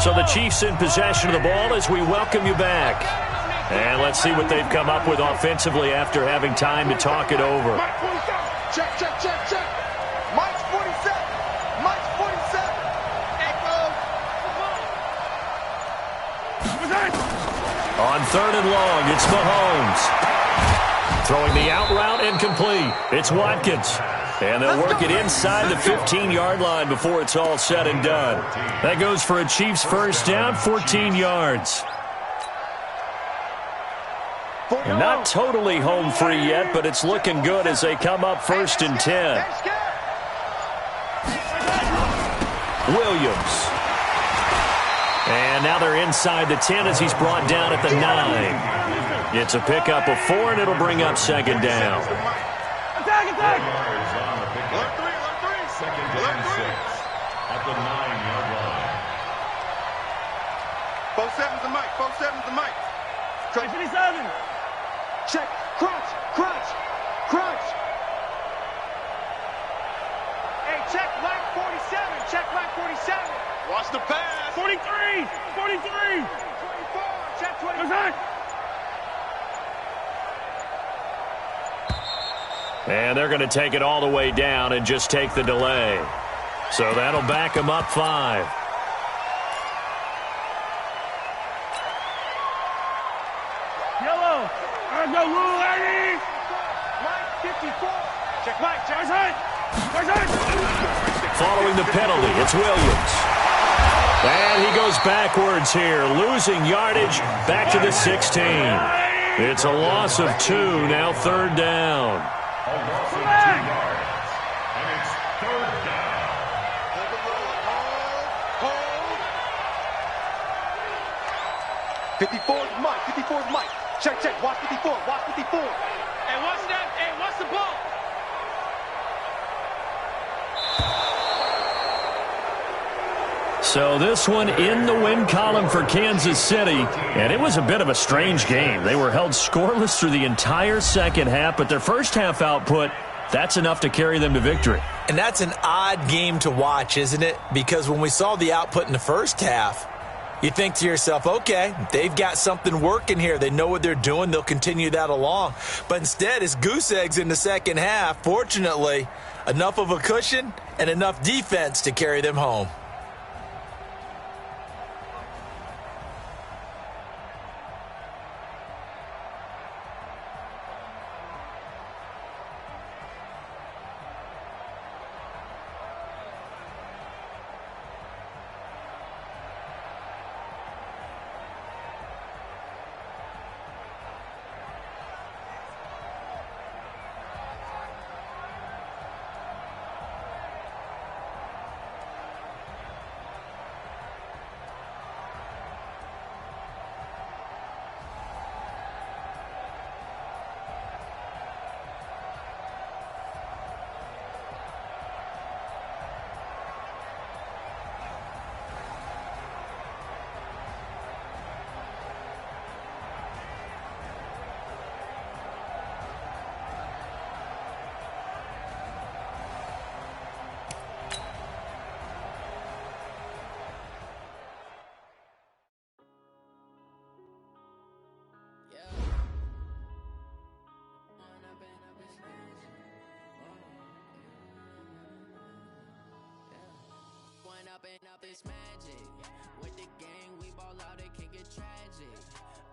So the Chiefs in possession of the ball as we welcome you back. And let's see what they've come up with offensively after having time to talk it over. Mike 47. Check. Mike's 47. Mike's 47. Echo. On third and long, it's Mahomes. Throwing the out route incomplete. It's Watkins. And they'll work it inside the 15-yard line before it's all said and done. That goes for a Chiefs first down, 14 yards. Not totally home free yet, but it's looking good as they come up first and 10. Williams. And now they're inside the 10 as he's brought down at the 9. It's a pickup of 4, and it'll bring up second down. Attack. Second and 6 at the 9-yard line. 47's the mic. 47's the mic. 57. Check. Crunch. Hey, check Mike 47. Check Mike 47. Watch the pass. 43. 24. Check 24. And they're going to take it all the way down and just take the delay. So that'll back them up 5. Yellow. Let's go, Lou, ladies. Mike 54. Check Mike. Check. Following the penalty, it's Williams. And he goes backwards here, losing yardage back to the 16. It's a loss of 2, now third down. A loss of 2 yards. And it's third down. Hold. 54's Mike. 54's Mike. Check. Watch 54. Hey, watch that. Hey, watch the ball. So this one in the win column for Kansas City, and it was a bit of a strange game. They were held scoreless through the entire second half, but their first half output, that's enough to carry them to victory. And that's an odd game to watch, isn't it? Because when we saw the output in the first half, you think to yourself, okay, they've got something working here. They know what they're doing. They'll continue that along. But instead, it's goose eggs in the second half. Fortunately, enough of a cushion and enough defense to carry them home. popping up this magic. With the gang, we ball out, it can get tragic.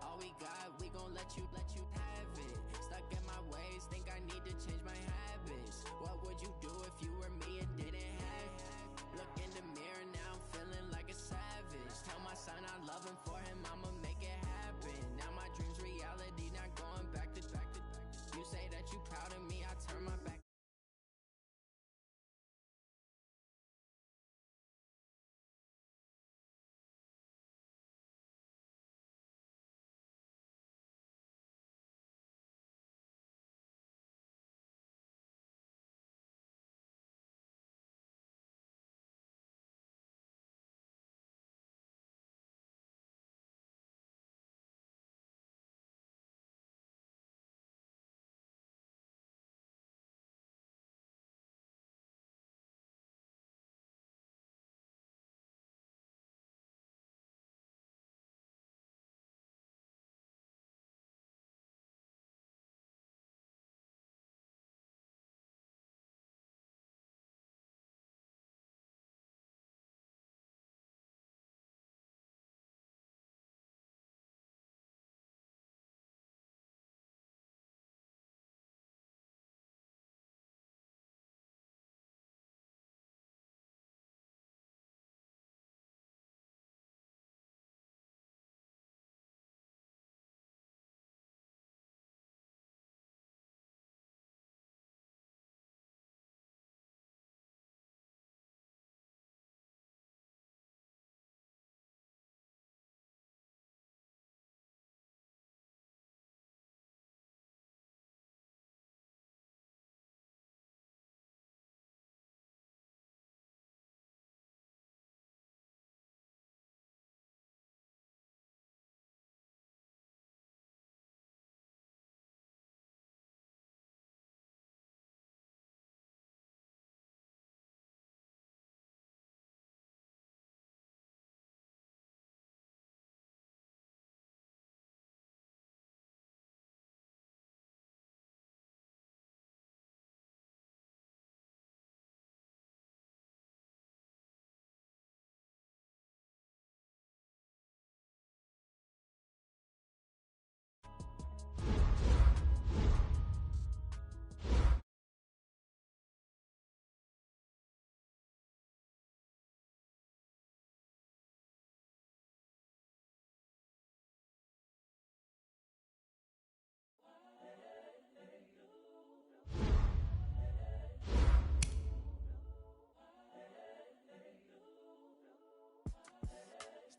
All we got, we gon' let you have it. Stuck in my ways, think I need to change my habits. What would you do if you were me and didn't have it? Look in the mirror, now I'm feeling like a savage. Tell my son I love him, for him I'ma make it happen. Now my dream's reality, not going back to. You say that you proud of me, I turn my back.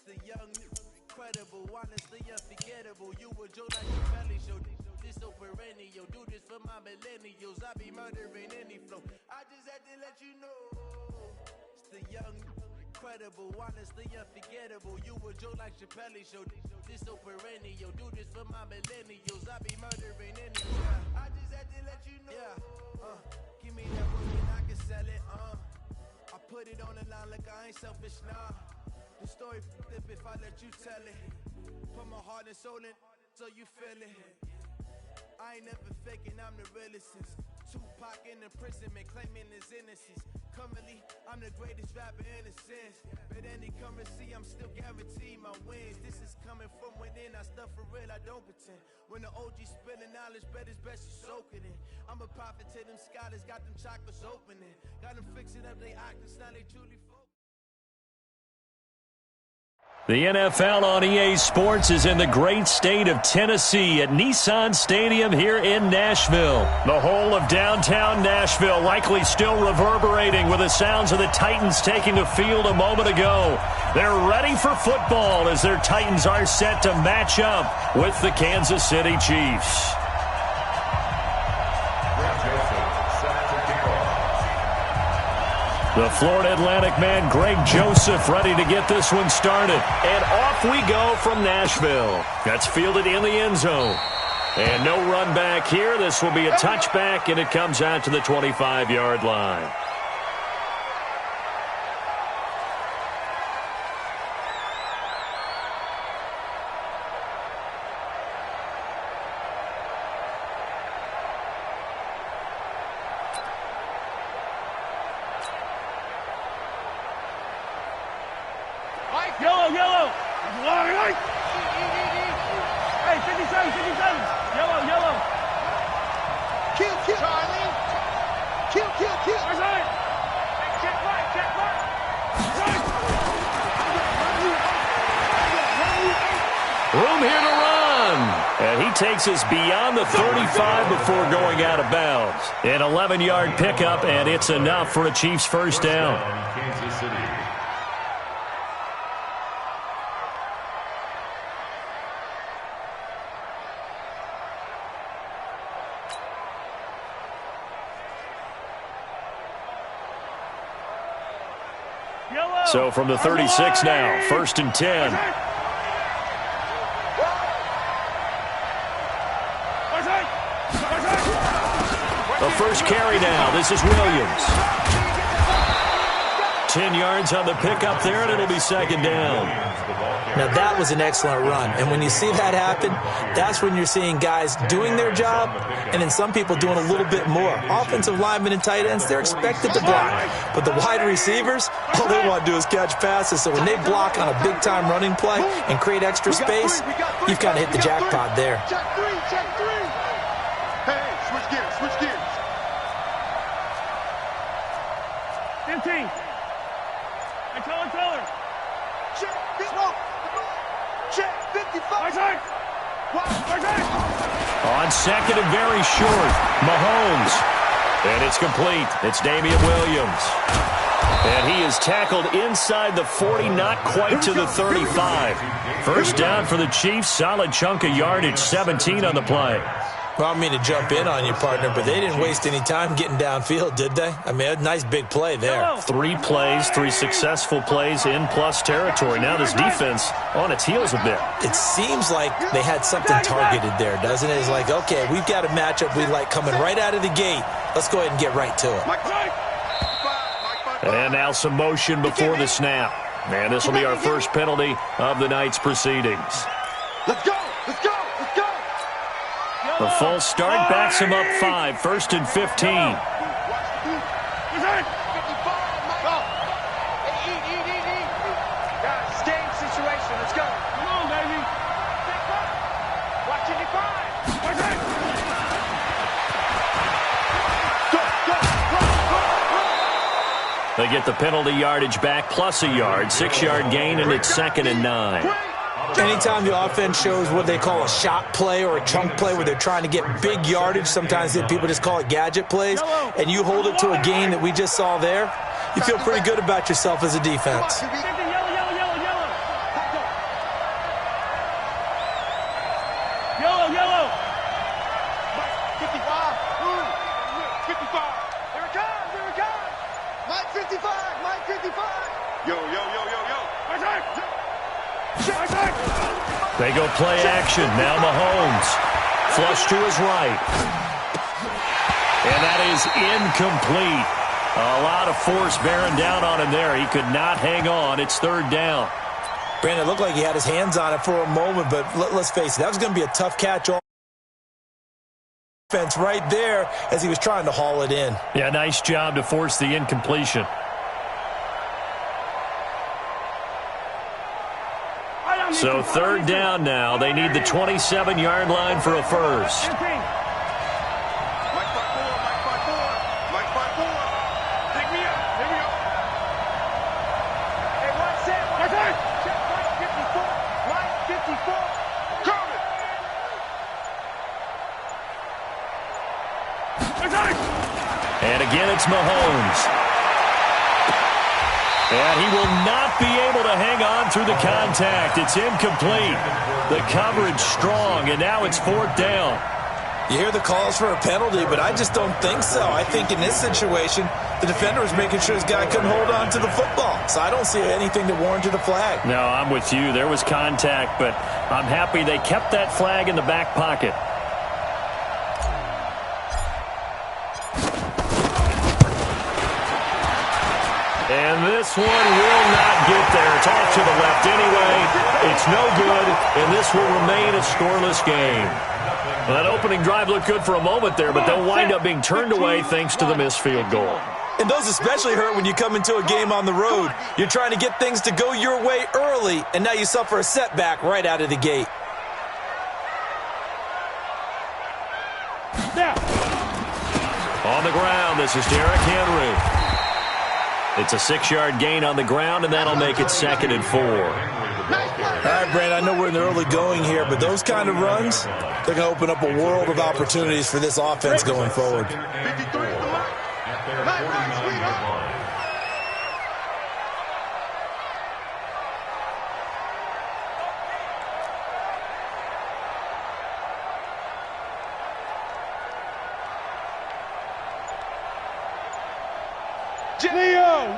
The young, incredible, honestly unforgettable. You a joke like your belly show. This so perennial. Do this for my millennials. I be murdering any flow. I just had to let you know. It's the young, incredible, honestly unforgettable. You a joke like your belly show. This so perennial. Do this for my millennials. I be murdering any flow. I just had to let you know. Yeah. Give me that work and I can sell it. I put it on the line like I ain't selfish, nah. The story flip if I let you tell it. Put my heart and soul in so you feel it. I ain't never faking, I'm the realest since Tupac in imprisonment, claiming his innocence. Currently, I'm the greatest rapper in a sense. But any currency, I'm still guaranteed my wins. This is coming from within, I stuff for real, I don't pretend. When the OG spilling knowledge, bet it's best you soak it in. I'm a prophet to them scholars, got them chakras opening. Got them fixing up they actors, now they truly focus. The NFL on EA Sports is in the great state of Tennessee at Nissan Stadium here in Nashville. The whole of downtown Nashville likely still reverberating with the sounds of the Titans taking the field a moment ago. They're ready for football as their Titans are set to match up with the Kansas City Chiefs. The Florida Atlantic man, Greg Joseph, ready to get this one started. And off we go from Nashville. That's fielded in the end zone. And no run back here. This will be a touchback, and it comes out to the 25-yard line. room here to run. And he takes us beyond the 35 before going out of bounds. An 11-yard pickup, and it's enough for a Chiefs first down. Kansas City. So from the 36 now, 1st and 10. The first carry now. This is Williams. 10 yards on the pickup there, and it'll be 2nd down. Now, that was an excellent run. And when you see that happen, that's when you're seeing guys doing their job and then some people doing a little bit more. Offensive linemen and tight ends, they're expected to block. But the wide receivers, all they want to do is catch passes. So when they block on a big-time running play and create extra space, you've kind of hit the jackpot there. Check three. Hey, switch gears. 15. Hey, Teller. Check, check, 55. On 2nd and very short, Mahomes. And it's complete. It's Damian Williams. And he is tackled inside the 40, not quite to the 35. First down for the Chiefs. Solid chunk of yardage, 17 on the play. Well, I don't mean to jump in on you, partner, but they didn't waste any time getting downfield, did they? I mean, a nice big play there. 3 plays, 3 successful plays in plus territory. Now this defense on its heels a bit. It seems like they had something targeted there, doesn't it? It's like, okay, we've got a matchup we like coming right out of the gate. Let's go ahead and get right to it. And now some motion before the snap. And this will be our first penalty of the night's proceedings. Let's go. The full start backs him up 5, 1st and 15. Guys, game situation. Let's go. Come on, baby. Watch it, They get the penalty yardage back plus a yard, 6-yard gain, and it's 2nd and 9. Anytime the offense shows what they call a shot play or a chunk play where they're trying to get big yardage, sometimes people just call it gadget plays, and you hold it to a gain that we just saw there, you feel pretty good about yourself as a defense. Yellow. Yellow. 55. 55. Here it comes. Mike 55. Yo. They go play action. Now Mahomes. Flush to his right. And that is incomplete. A lot of force bearing down on him there. He could not hang on. It's 3rd down. Brandon, it looked like he had his hands on it for a moment, but let's face it, that was going to be a tough catch all offense right there as he was trying to haul it in. Yeah, nice job to force the incompletion. So 3rd down now. They need the 27-yard line for a first. Mike 5-4. Pick me up. Here we go. Hey, one set. Check Mike 54. Coming. And again, it's Mahomes. And he will not be able to hang on through the contact. It's incomplete. The coverage strong, and now it's 4th down. You hear the calls for a penalty, but I just don't think so. I think in this situation, the defender was making sure his guy couldn't hold on to the football. So I don't see anything that warranted a flag. No, I'm with you. There was contact, but I'm happy they kept that flag in the back pocket. And this one will not get there. It's off to the left anyway. It's no good, and this will remain a scoreless game. Well, that opening drive looked good for a moment there, but they'll wind up being turned away thanks to the missed field goal. And those especially hurt when you come into a game on the road. You're trying to get things to go your way early, and now you suffer a setback right out of the gate. On the ground, this is Derrick Henry. It's a 6-yard gain on the ground, and that'll make it 2nd and 4. All right, Yeah, Brandon, I know we're in the early going here, but those kind of runs, they're going to open up a world of opportunities for this offense going forward. 53 at the mark. At their 49-yard line.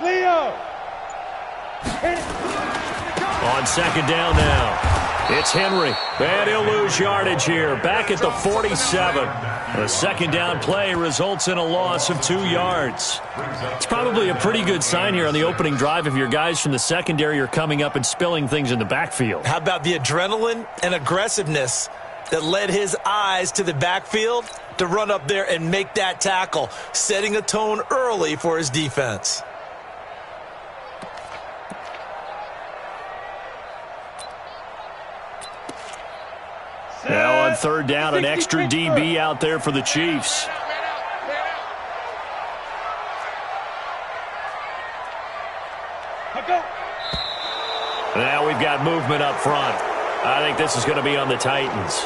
Leo! On second down now, it's Henry. And he'll lose yardage here. Back at the 47. A second down play results in a loss of 2 yards. It's probably a pretty good sign here on the opening drive if your guys from the secondary are coming up and spilling things in the backfield. How about the adrenaline and aggressiveness that led his eyes to the backfield to run up there and make that tackle, setting a tone early for his defense. Now on third down, an extra DB out there for the Chiefs. Now we've got movement up front. I think this is going to be on the Titans.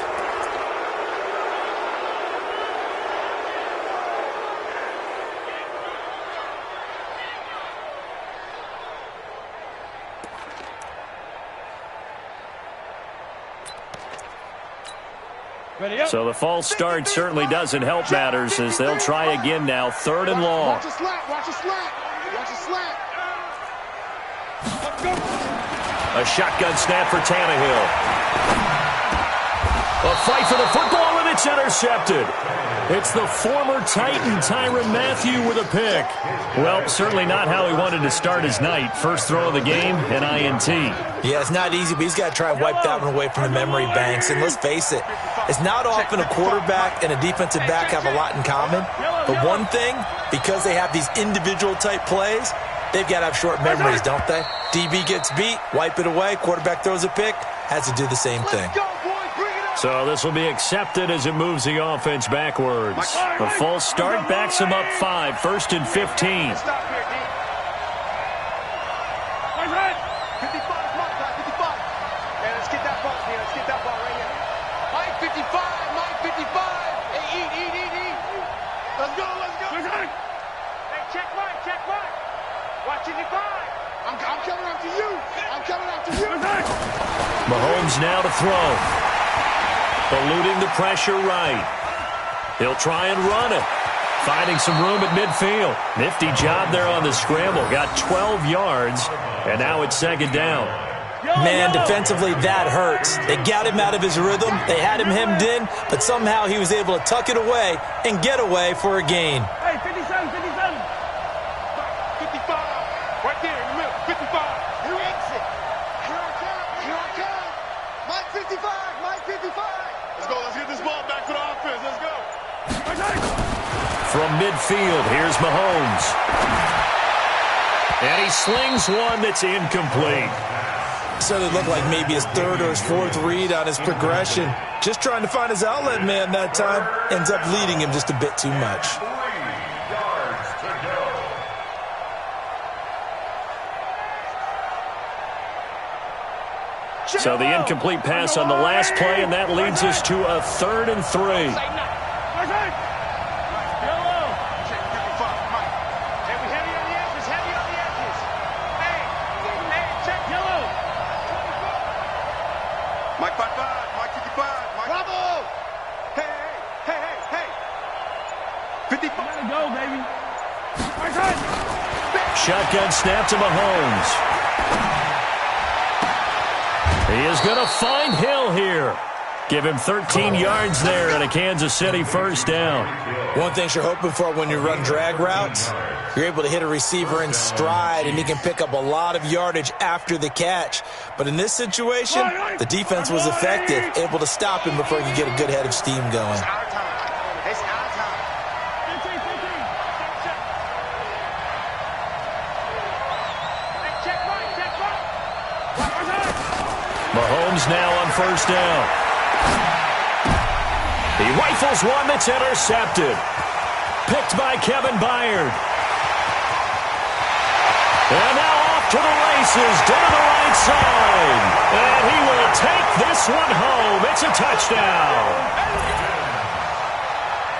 So the false start certainly doesn't help matters as they'll try again now. Third and long. Watch a slap. Watch a slap. Watch a slap. A shotgun snap for Tannehill. A fight for the football, and it's intercepted. It's the former Titan Tyrann Mathieu with a pick. Well, certainly not how he wanted to start his night. First throw of the game, an INT. Yeah, it's not easy, but he's got to try and wipe that one away from the memory banks. And let's face it, it's not often a quarterback and a defensive back have a lot in common. But one thing, because they have these individual type plays, they've got to have short memories, don't they? DB gets beat, wipe it away, quarterback throws a pick, has to do the same thing. So this will be accepted as it moves the offense backwards. A false start backs him up 5, first and 15. Stop here, D. 55 is multiplied, 55. Man, let's get that ball, man. Let's get that ball right here. Mike 55, Mike 55. Hey, eat. Let's go. Hey, check Mike. Watch 55. I'm coming after you. Mahomes now to throw. Eluding the pressure right. He'll try and run it. Finding some room at midfield. Nifty job there on the scramble. Got 12 yards, and now it's second down. Man, defensively, that hurts. They got him out of his rhythm. They had him hemmed in, but somehow he was able to tuck it away and get away for a gain. Hey, 57. 55. Right there in the middle. 55. You exit. Here I come. Mike 55. Let's go. Let's get this ball back to the offense. Let's go. From midfield, here's Mahomes. And he slings one that's incomplete. So it looked like maybe his third or his fourth read on his progression. Just trying to find his outlet man that time. Ends up leading him just a bit too much. 3 yards to go. So the incomplete pass on the last play, and that leads us to a 3rd and 3. Mike 55, Mike 55, Mike. Bravo! Hey. 55. Go, baby. Shotgun snap to Mahomes. He is going to find Hill here. Give him 13 yards there and a Kansas City first down. One thing you're hoping for when you run drag routes, you're able to hit a receiver in stride and he can pick up a lot of yardage after the catch. But in this situation, the defense was effective, able to stop him before he could get a good head of steam going. It's our time. Mahomes now on first down. He rifles one that's intercepted. Picked by Kevin Byard. And now off to the races down the right side. And he will take this one home. It's a touchdown.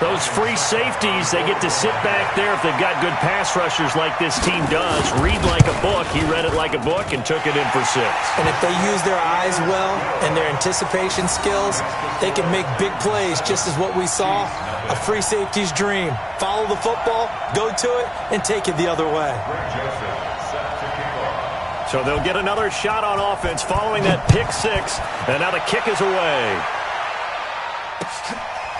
Those free safeties, they get to sit back there if they've got good pass rushers like this team does. Read like a book. He read it like a book and took it in for 6. And if they use their eyes well and their anticipation skills, they can make big plays, just as what we saw, a free safety's dream. Follow the football, go to it, and take it the other way. So they'll get another shot on offense following that pick 6, and now the kick is away.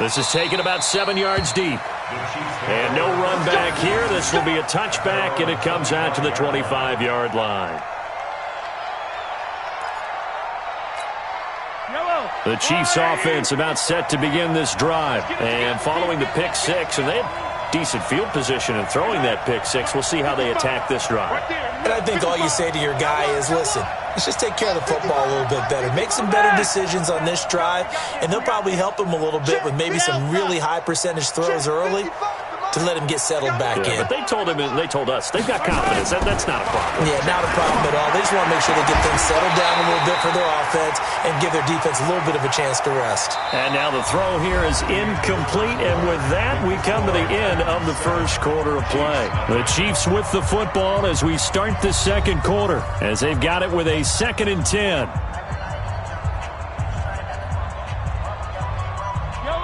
This is taken about 7 yards deep. And no run back here. This will be a touchback, and it comes out to the 25-yard line. The Chiefs offense about set to begin this drive. And following the pick 6, and they had decent field position in throwing that pick 6. We'll see how they attack this drive. And I think all you say to your guy is, listen, let's just take care of the football a little bit better. Make some better decisions on this drive, and they'll probably help him a little bit with maybe some really high percentage throws early to let him get settled back in. But they told him, and they told us, they've got confidence. That's not a problem. Yeah, not a problem at all. They just want to make sure they get things settled down a little bit for their offense and give their defense a little bit of a chance to rest. And now the throw here is incomplete, and with that, we come to the end of the first quarter of play. The Chiefs with the football as we start the second quarter, as they've got it with a 2nd and 10.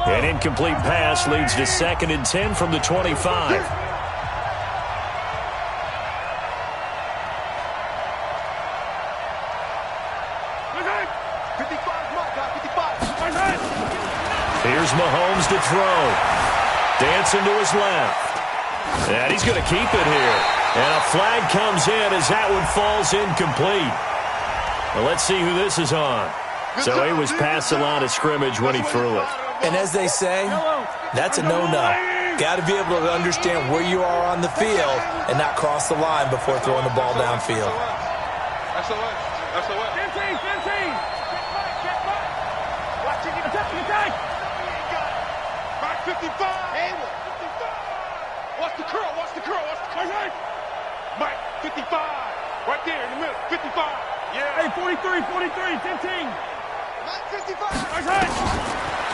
An incomplete pass leads to 2nd and 10 from the 25. 55, my God, 55. Here's Mahomes to throw. Dancing to his left. And he's going to keep it here. And a flag comes in as that one falls incomplete. Well, let's see who this is on. So he was past the line of scrimmage when he threw it. And as they say, that's a no-no. Got to be able to understand where you are on the field and not cross the line before throwing the ball downfield. That's the way. That's the way. 15. Watch it. Attack. Back 55. Watch the curl. Mike, 55. Right there in the middle. 55. Yeah. Hey, 43, 15. Mike, 55.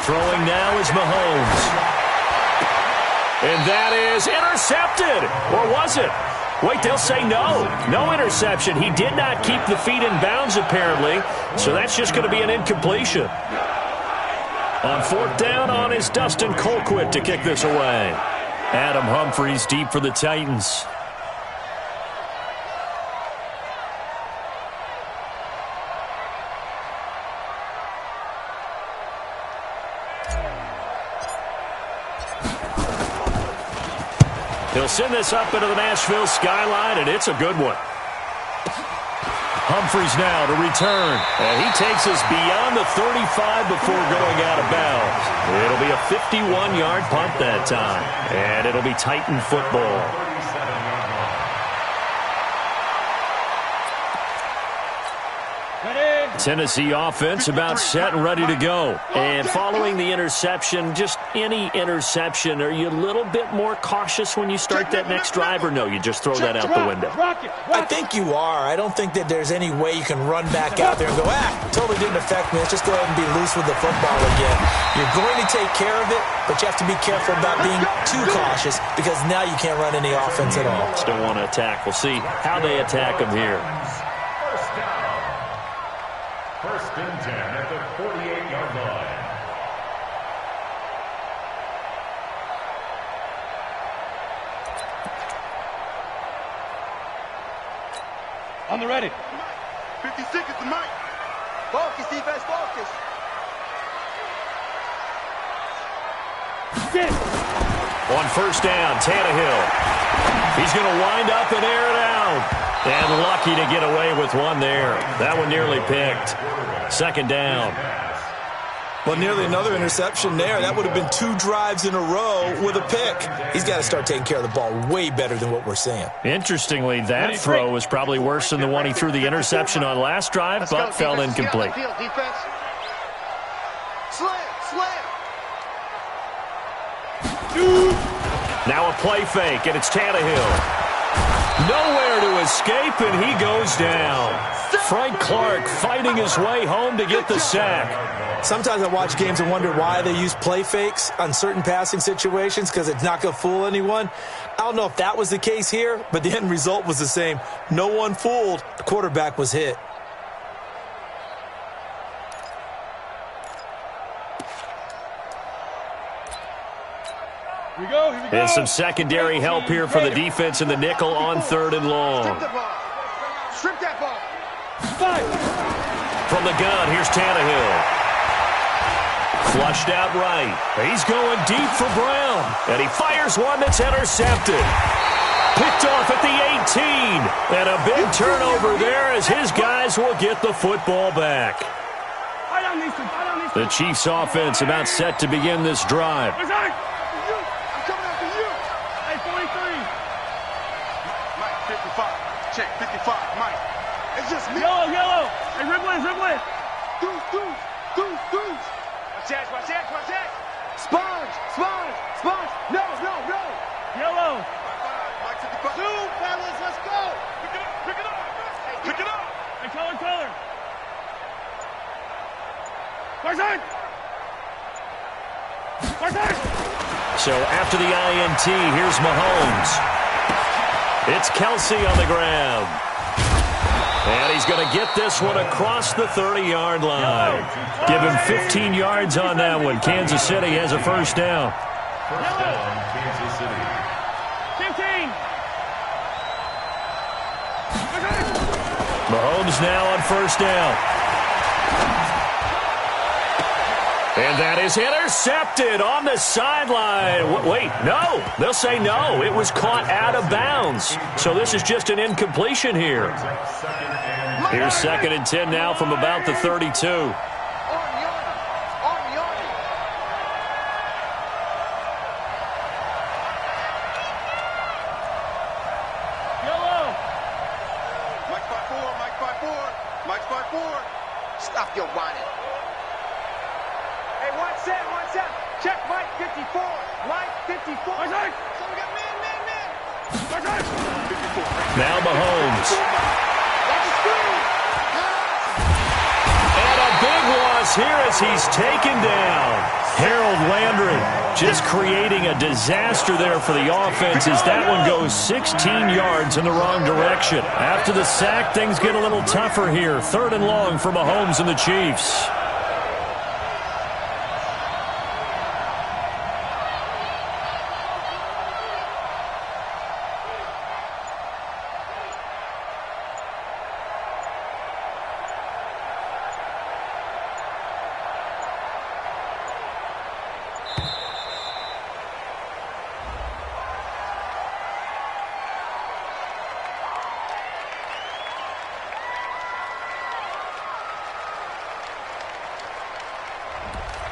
Throwing now is Mahomes. And that is intercepted. Or was it? Wait, they'll say no. No interception. He did not keep the feet in bounds, apparently. So that's just going to be an incompletion. On 4th down on is Dustin Colquitt to kick this away. Adam Humphries deep for the Titans. He'll send this up into the Nashville skyline, and it's a good one. Humphries now to return. And he takes us beyond the 35 before going out of bounds. It'll be a 51-yard punt that time. And it'll be Titan football. Tennessee offense about set and ready to go. And following the interception, just any interception, are you a little bit more cautious when you start that next drive, or no, you just throw that out the window? I think you are. I don't think that there's any way you can run back out there and go, totally didn't affect me. Let's just go ahead and be loose with the football again. You're going to take care of it, but you have to be careful about being too cautious because now you can't run any offense at all. Still want to attack. We'll see how they attack them here. First and 10 at the 48-yard line. On the ready. 56 is the mic. Focus, defense, focus. On 1st down, Tannehill. He's going to wind up and air it out. And lucky to get away with one there. That one nearly picked. 2nd down. Well, nearly another interception there. That would have been 2 drives in a row with a pick. He's got to start taking care of the ball way better than what we're seeing. Interestingly, that throw was probably worse than the one he threw the interception on last drive, but fell incomplete. Now a play fake, and it's Tannehill. Nowhere to escape, and he goes down. Frank Clark fighting his way home to get the sack. Sometimes I watch games and wonder why they use play fakes on certain passing situations, because it's not going to fool anyone. I don't know if that was the case here, but the end result was the same. No one fooled. The quarterback was hit. Here we go. And some secondary help here for the defense in the nickel on 3rd and long. Strip that ball. From the gun, here's Tannehill. Flushed out right. He's going deep for Brown. And he fires one that's intercepted. Picked off at the 18. And a big turnover there as his guys will get the football back. The Chiefs offense about set to begin this drive. Check 55, Mike. It's just me. Yellow. Hey, Ripley. Deuce. Watch that. Sponge. No. Yellow. Mike 55. Two, fellas, let's go. Pick it up. Hey, color. Barside. So after the INT, here's Mahomes. It's Kelsey on the ground. And he's going to get this one across the 30-yard line. Give him 15 yards on that one. Kansas City has a first down. First down, Kansas City. 15. Mahomes now on first down. And that is intercepted on the sideline. Wait, no. They'll say no. It was caught out of bounds. So this is just an incompletion here. Here's 2nd and 10 now from about the 32. Mike's by four. Stop your whining. Hey, one set. Check Mike 54. Mike 54. So we got man. 54. Now Mahomes. And a big loss here as he's taken down. Harold Landry just creating a disaster there for the offense as that one goes 16 yards in the wrong direction. After the sack, things get a little tougher here. 3rd and long for Mahomes and the Chiefs.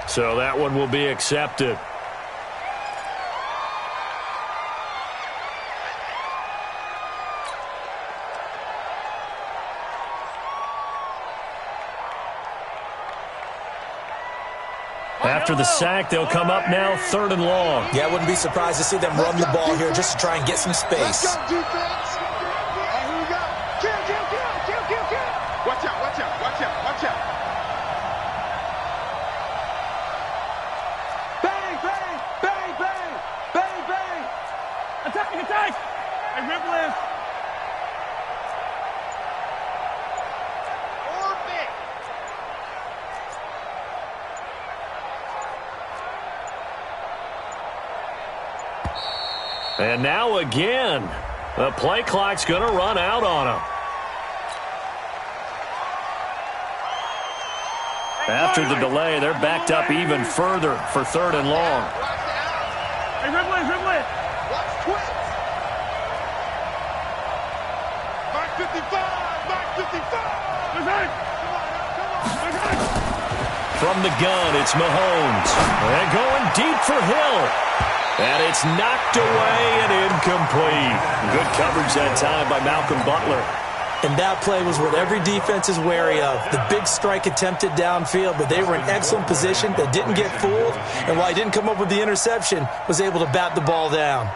So that one will be accepted. After the sack, they'll come up now 3rd and long. Yeah, I wouldn't be surprised to see them run the ball here just to try and get some space. Let's go, defense. Here we go. Kill. Watch out. Bang. Attack. Hey, Ripley. Orbit. And now again, the play clock's going to run out on him. After the delay, they're backed up even further for 3rd and long. Hey, Ripley. Watch twins. Mark 55. Come on. From the gun, it's Mahomes. And going deep for Hill. And it's knocked away and incomplete. Good coverage that time by Malcolm Butler. And that play was what every defense is wary of. The big strike attempted downfield, but they were in excellent position. They didn't get fooled. And while he didn't come up with the interception, was able to bat the ball down.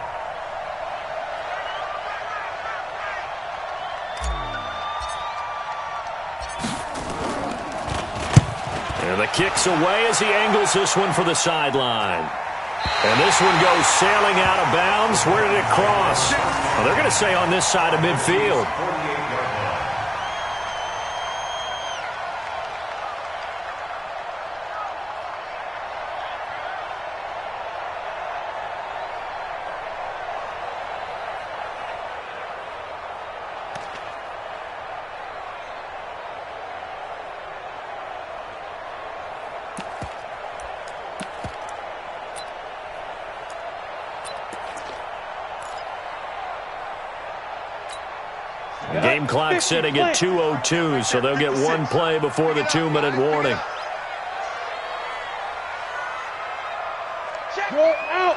kicks away as he angles this one for the sideline. And this one goes sailing out of bounds. Where did it cross? Well, they're going to say on this side of midfield. Game clock sitting at 2:02, so they'll get one play before the 2-minute warning. Go out.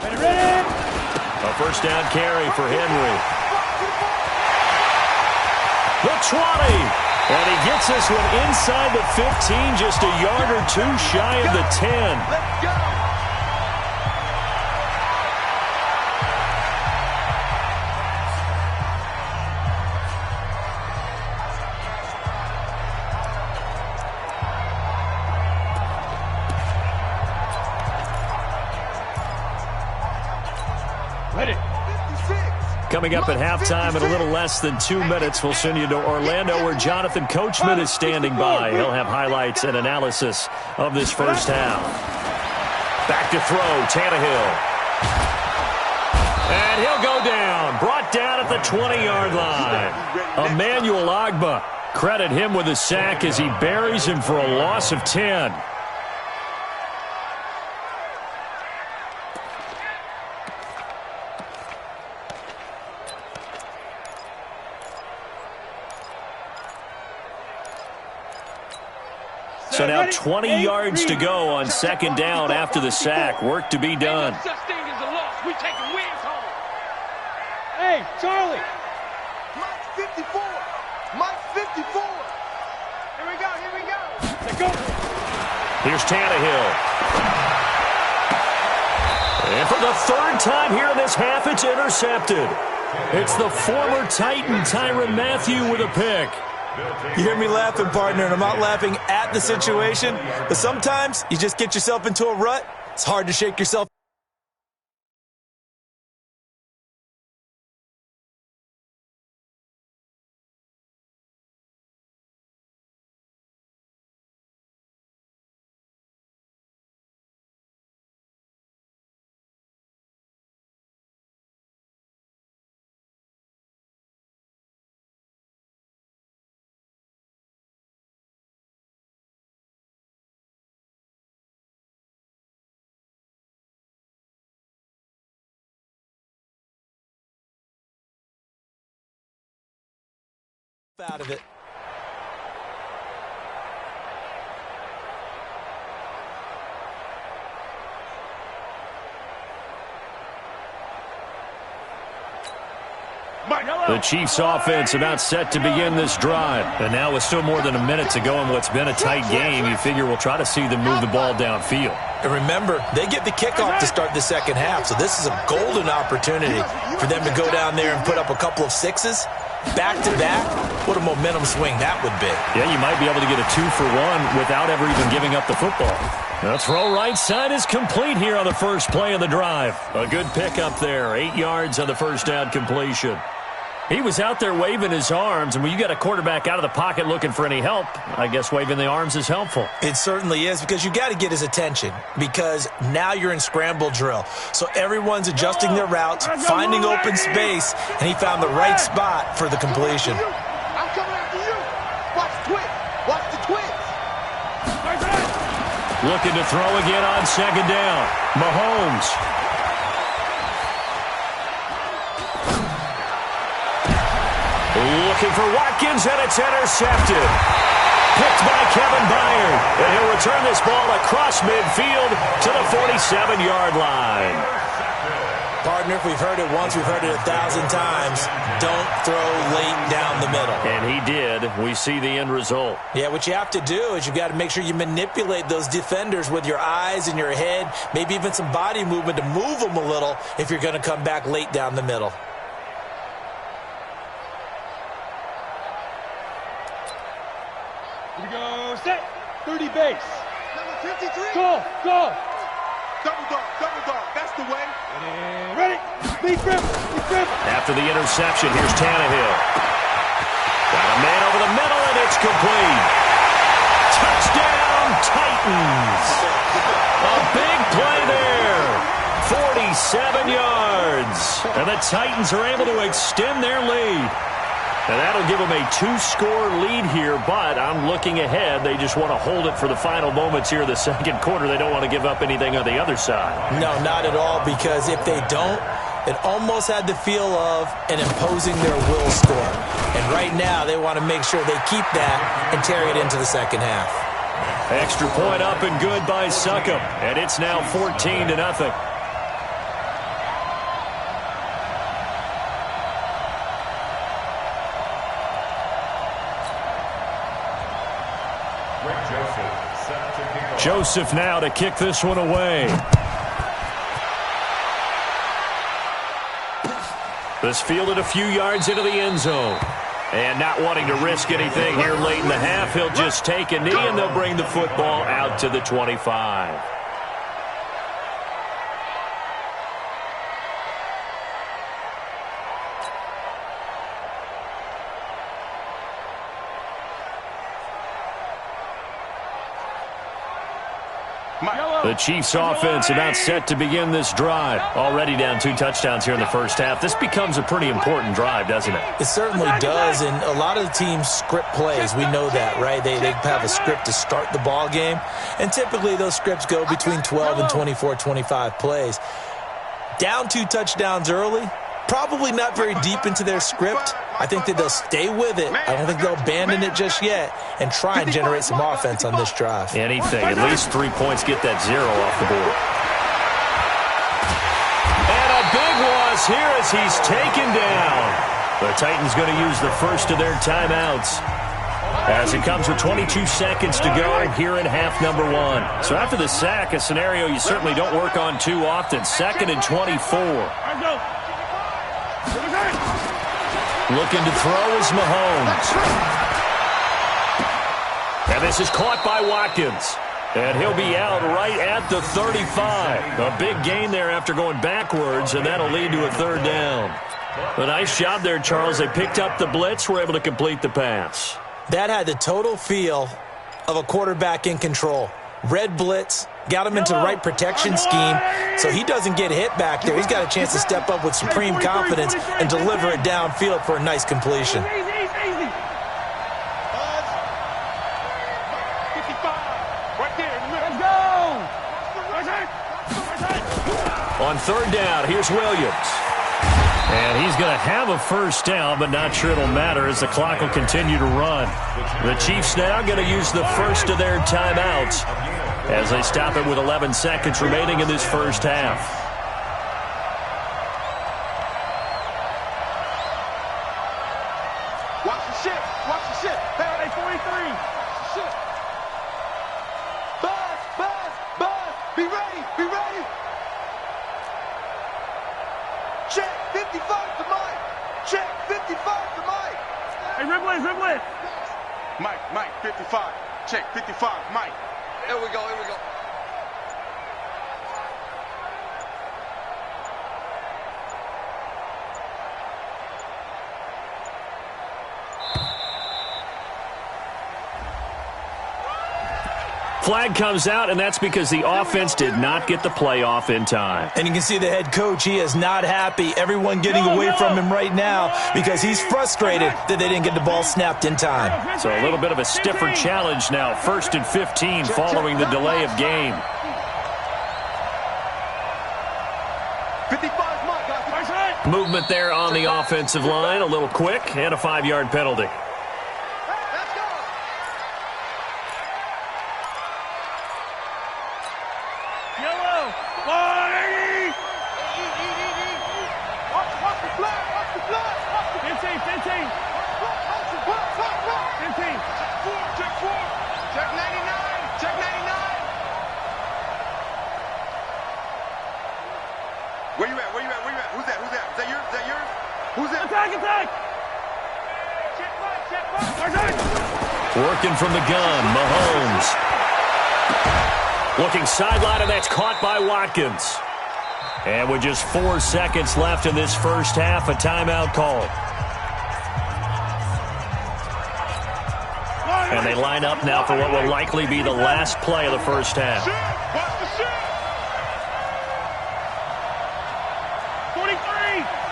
Ready. A first down carry for Henry. The 20. And he gets this one inside the 15, just a yard or two shy of the 10. Let's go. Coming up at halftime in a little less than 2 minutes, we'll send you to Orlando where Jonathan Coachman is standing by. He'll have highlights and analysis of this first half. Back to throw, Tannehill. And he'll go down. Brought down at the 20-yard line. Emmanuel Ogbah. Credit him with a sack as he buries him for a loss of 10. So now 20 yards to go on second down after the sack. Work to be done. Hey, Charlie. Mike's 54. Mike's 54. Here we go. Let's go. Here's Tannehill. And for the third time here in this half, it's intercepted. It's the former Titan Tyrann Mathieu with a pick. You hear me laughing, partner, and I'm not laughing at the situation, but sometimes you just get yourself into a rut. It's hard to shake yourself. Out of it. The Chiefs offense about set to begin this drive. And now with still more than a minute to go in what's been a tight game, you figure we'll try to see them move the ball downfield. And remember, they get the kickoff to start the second half, so this is a golden opportunity for them to go down there and put up a couple of sixes. Back-to-back, what a momentum swing that would be. Yeah, you might be able to get a 2-for-1 without ever even giving up the football. The throw right side is complete here on the first play of the drive. A good pickup there, 8 yards on the first down completion. He was out there waving his arms, and when you got a quarterback out of the pocket looking for any help, I guess waving the arms is helpful. It certainly is, because you got to get his attention, because now you're in scramble drill. So everyone's adjusting their routes, finding open space, and he found the right spot for the completion. I'm coming after you. Watch the twitch. Watch the twitch. Looking to throw again on second down. Mahomes. Looking for Watkins, and it's intercepted. Picked by Kevin Byard. And he'll return this ball across midfield to the 47-yard line. Partner, if we've heard it once, we've heard it 1,000 times. Don't throw late down the middle. And he did. We see the end result. Yeah, what you have to do is you've got to make sure you manipulate those defenders with your eyes and your head, maybe even some body movement to move them a little if you're going to come back late down the middle. Here we go. Set. 30 base. Number 53. Go. Go. Double dog. That's the way. Ready. Lead grip. Lead grip. After the interception, here's Tannehill. Got a man over the middle, and it's complete. Touchdown, Titans. A big play there. 47 yards. And the Titans are able to extend their lead. And that'll give them a 2-score lead here, but I'm looking ahead. They just want to hold it for the final moments here in the second quarter. They don't want to give up anything on the other side. No, not at all, because if they don't, it almost had the feel of an imposing their will score. And right now, they want to make sure they keep that and carry it into the second half. Extra point up and good by Succop. And it's now 14-0. Joseph now to kick this one away. This fielded a few yards into the end zone. And not wanting to risk anything here late in the half, he'll just take a knee and they'll bring the football out to the 25. The Chiefs offense about set to begin this drive. Already down 2 touchdowns here in the first half. This becomes a pretty important drive, doesn't it? It certainly does, and a lot of the teams script plays. We know that, right? They have a script to start the ball game, and typically those scripts go between 12 and 24, 25 plays. Down 2 touchdowns early, probably not very deep into their script. I think that they'll stay with it. I don't think they'll abandon it just yet and try and generate some offense on this drive. Anything. At least 3 points, get that 0 off the board. And a big loss here as he's taken down. The Titans going to use the first of their timeouts as it comes with 22 seconds to go here in half number 1. So after the sack, a scenario you certainly don't work on too often. 2nd and 24. Looking to throw is Mahomes. And this is caught by Watkins. And he'll be out right at the 35. A big gain there after going backwards, and that'll lead to a 3rd down. A nice job there, Charles. They picked up the blitz, were able to complete the pass. That had the total feel of a quarterback in control. Red blitz, got him into the right protection scheme so he doesn't get hit back there. He's got a chance to step up with supreme confidence and deliver it downfield for a nice completion. On 3rd down, here's Williams. And he's going to have a first down, but not sure it'll matter as the clock will continue to run. The Chiefs now going to use the first of their timeouts as they stop it with 11 seconds remaining in this first half. Watch the shit. Watch the shit. Hey, 43. Watch the shit. Buzz. Be ready. Be ready. Check 55 to Mike. Check 55 to Mike. Hey, Ripley. Mike, 55. Check 55, Mike. Here we go. Flag comes out, and that's because the offense did not get the play off in time. And you can see the head coach, he is not happy. Everyone getting away from him right now because he's frustrated that they didn't get the ball snapped in time. So a little bit of a stiffer challenge now. 1st and 15 following the delay of game. 55, Mike. Movement there on the offensive line. A little quick and a 5-yard penalty. Where you at? Who's that? Is that yours? Who's that? Attack! Check Mike. Working from the gun, Mahomes. Looking sideline, and that's caught by Watkins. And with just 4 seconds left in this first half, a timeout call. And they line up now for what will likely be the last play of the first half. 43!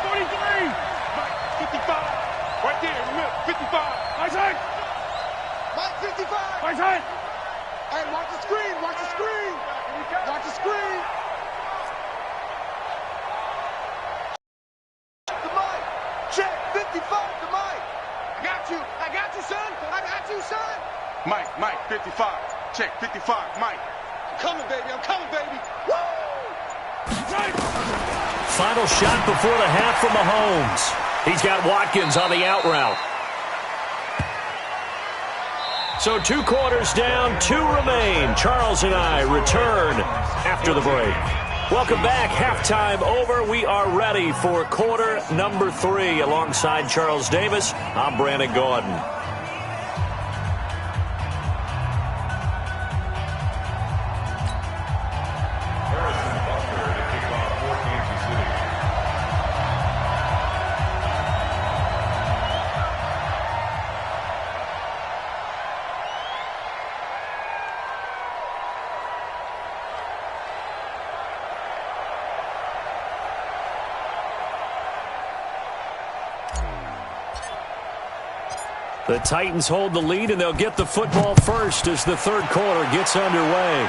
43! 55! Right there, 55! Right side! Mike, 55! Right side! Hey, watch the screen! Watch the screen! Watch the screen! The mic! Check! 55 to Mike! I got you! I got you, son! I got you, son! Mike, 55. Check, 55, Mike. I'm coming, baby! I'm coming, baby! Woo! Final shot before the half from Mahomes. He's got Watkins on the out route. So 2 quarters down, 2 remain. Charles and I return after the break. Welcome back. Halftime over. We are ready for quarter number 3. Alongside Charles Davis, I'm Brandon Gordon. The Titans hold the lead, and they'll get the football first as the third quarter gets underway.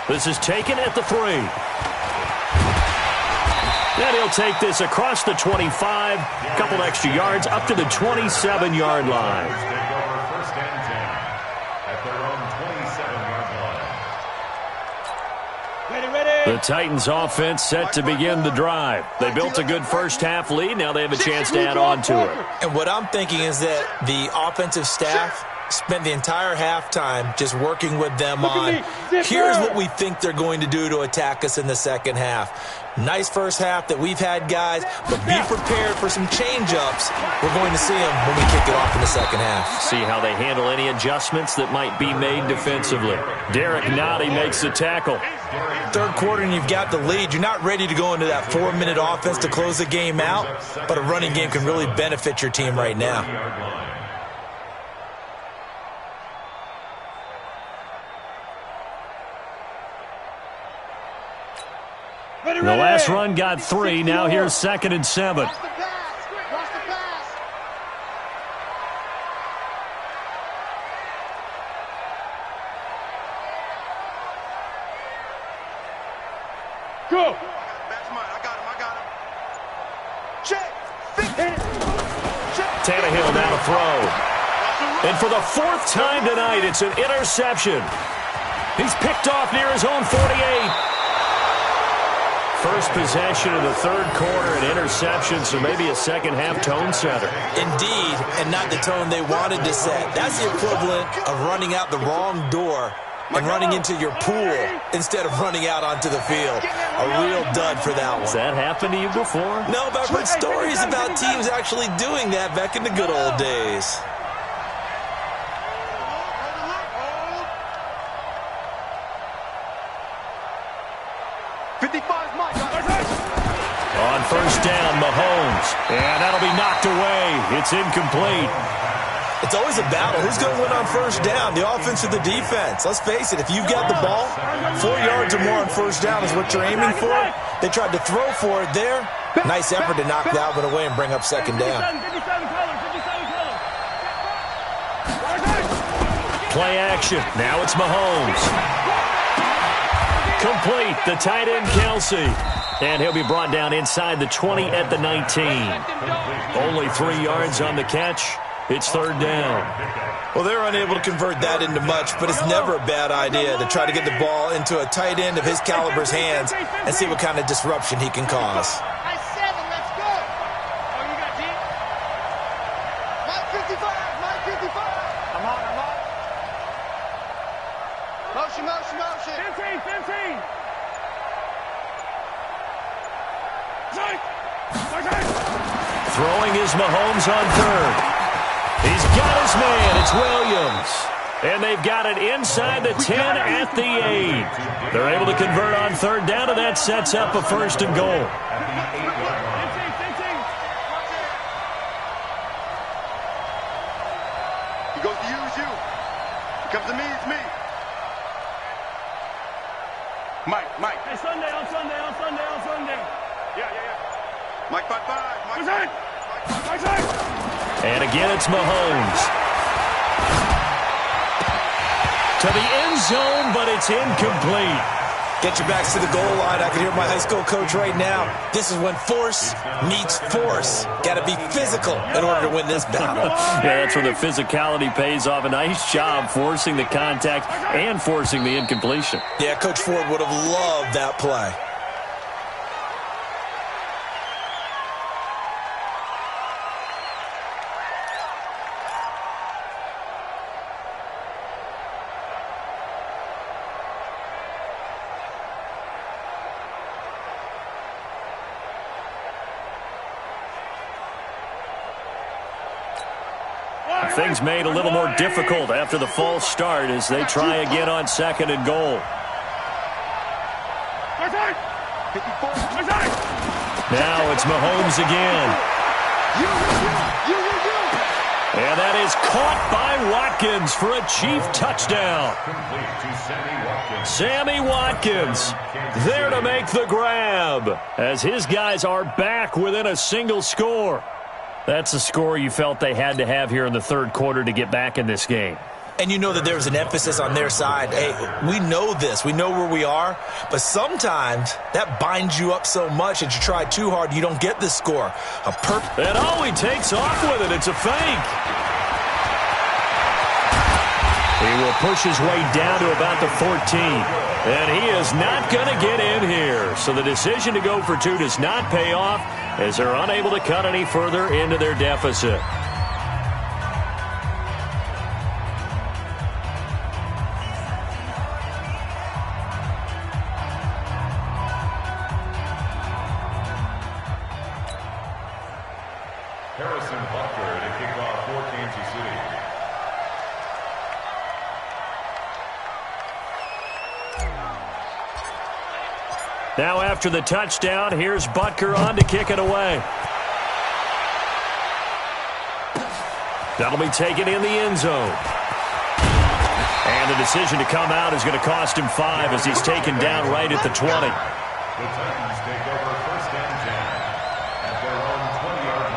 This is taken at the 3. And he'll take this across the 25, a couple extra yards, up to the 27-yard line. First and 10 at their own 27-yard line. Ready! The Titans offense set to begin the drive. They built a good first half lead. Now they have a chance to add on to it. And what I'm thinking is that the offensive staff spent the entire halftime just working with them on, here's what we think they're going to do to attack us in the second half. Nice first half that we've had, guys, but be prepared for some change-ups. We're going to see them when we kick it off in the second half. See how they handle any adjustments that might be made defensively. Derek Nottie makes the tackle. Third quarter and you've got the lead. You're not ready to go into that 4-minute offense to close the game out, but a running game can really benefit your team right now. The last run got 3. Now here's 2nd and 7. Watch the pass! Watch the pass! Go! That's mine. I got him. Check! 50! Check! Tannehill now to throw. And for the 4th time tonight, it's an interception. He's picked off near his own 48. First possession of the third quarter, an interception, so maybe a second-half tone setter. Indeed, and not the tone they wanted to set. That's the equivalent of running out the wrong door and running into your pool instead of running out onto the field. A real dud for that one. Has that happened to you before? No, but I've heard stories about teams actually doing that back in the good old days. On first down, Mahomes. And that'll be knocked away. It's incomplete. It's always a battle. Who's going to win on first down, the offense or the defense? Let's face it, if you've got the ball, 4 yards or more on first down is what you're aiming for. They tried to throw for it there. Nice effort to knock that one away and bring up second down. Play action. Now it's Mahomes. Complete. The tight end, Kelsey. And he'll be brought down inside the 20 at the 19. Only 3 yards on the catch. It's third down. Well, they're unable to convert that into much, but it's never a bad idea to try to get the ball into a tight end of his caliber's hands and see what kind of disruption he can cause. High 7, let's go! Oh, you got deep? Mike 55, Mike 55! I'm on. Motion. 15! Throwing is Mahomes on third. He's got his man. It's Williams. And they've got it inside the 10 at the 8. They're able to convert on third down, and that sets up a first and goal. He goes to use you. He comes to me, it's me. Mike. Hey, Sunday. Yeah. Mike 5-5. Mike. And again, it's Mahomes. To the end zone, but it's incomplete. Get your backs to the goal line. I can hear my high school coach right now. This is when force meets force. Got to be physical in order to win this battle. Yeah, that's where the physicality pays off. A nice job forcing the contact and forcing the incompletion. Yeah, Coach Ford would have loved that play. Things made a little more difficult after the false start as they try again on second and goal. Now it's Mahomes again. And that is caught by Watkins for a Chief touchdown. Sammy Watkins there to make the grab as his guys are back within a single score. That's a score you felt they had to have here in the third quarter to get back in this game. And you know that there was an emphasis on their side. Hey, we know this. We know where we are. But sometimes that binds you up so much that you try too hard, you don't get this score. And he takes off with it. It's a fake. He will push his way down to about the 14. And he is not going to get in here. So the decision to go for two does not pay off as they're unable to cut any further into their deficit. Harrison Butker to kick off for Kansas City. Now after the touchdown, here's Butker on to kick it away. That'll be taken in the end zone. And the decision to come out is going to cost him 5 as he's taken down right at the 20. The Titans take over first and 10 at their own 20-yard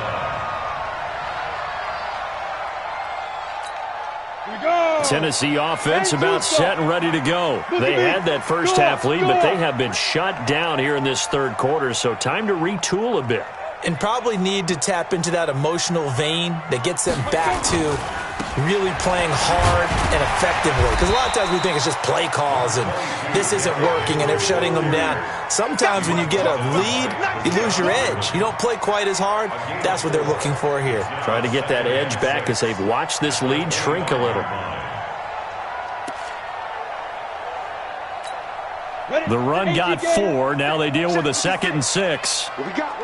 line. Tennessee offense about set and ready to go. They had that first half lead, but they have been shut down here in this third quarter, so time to retool a bit. And probably need to tap into that emotional vein that gets them back to really playing hard and effectively. Because a lot of times we think it's just play calls and this isn't working and they're shutting them down. Sometimes when you get a lead, you lose your edge. You don't play quite as hard. That's what they're looking for here. Trying to get that edge back as they've watched this lead shrink a little. The run got 4. Now they deal with a 2nd and 6. What we got?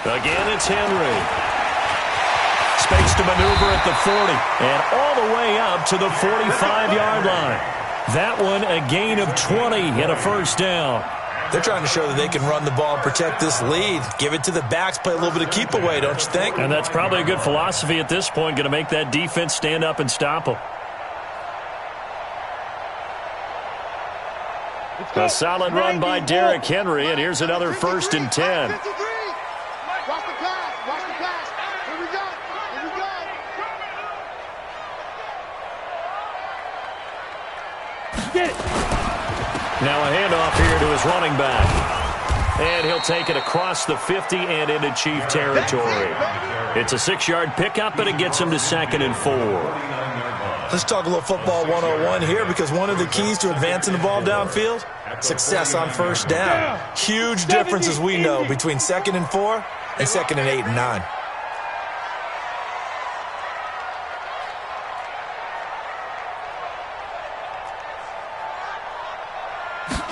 Again, it's Henry. Space to maneuver at the 40 and all the way up to the 45-yard line. That one a gain of 20 and a first down. They're trying to show that they can run the ball and protect this lead. Give it to the backs, play a little bit of keep away, don't you think? And that's probably a good philosophy at this point, going to make that defense stand up and stop them. A solid run by Derrick Henry, and here's another 1st and 10. Watch the pass. Here we go. Get it. Now a handoff here to his running back. And he'll take it across the 50 and into Chief territory. It's a 6-yard pickup, and it gets him to 2nd and 4. Let's talk a little football 101 here, because one of the keys to advancing the ball downfield, success on first down. Huge difference, as we know, between 2nd and 4 and 2nd and 8 and 9.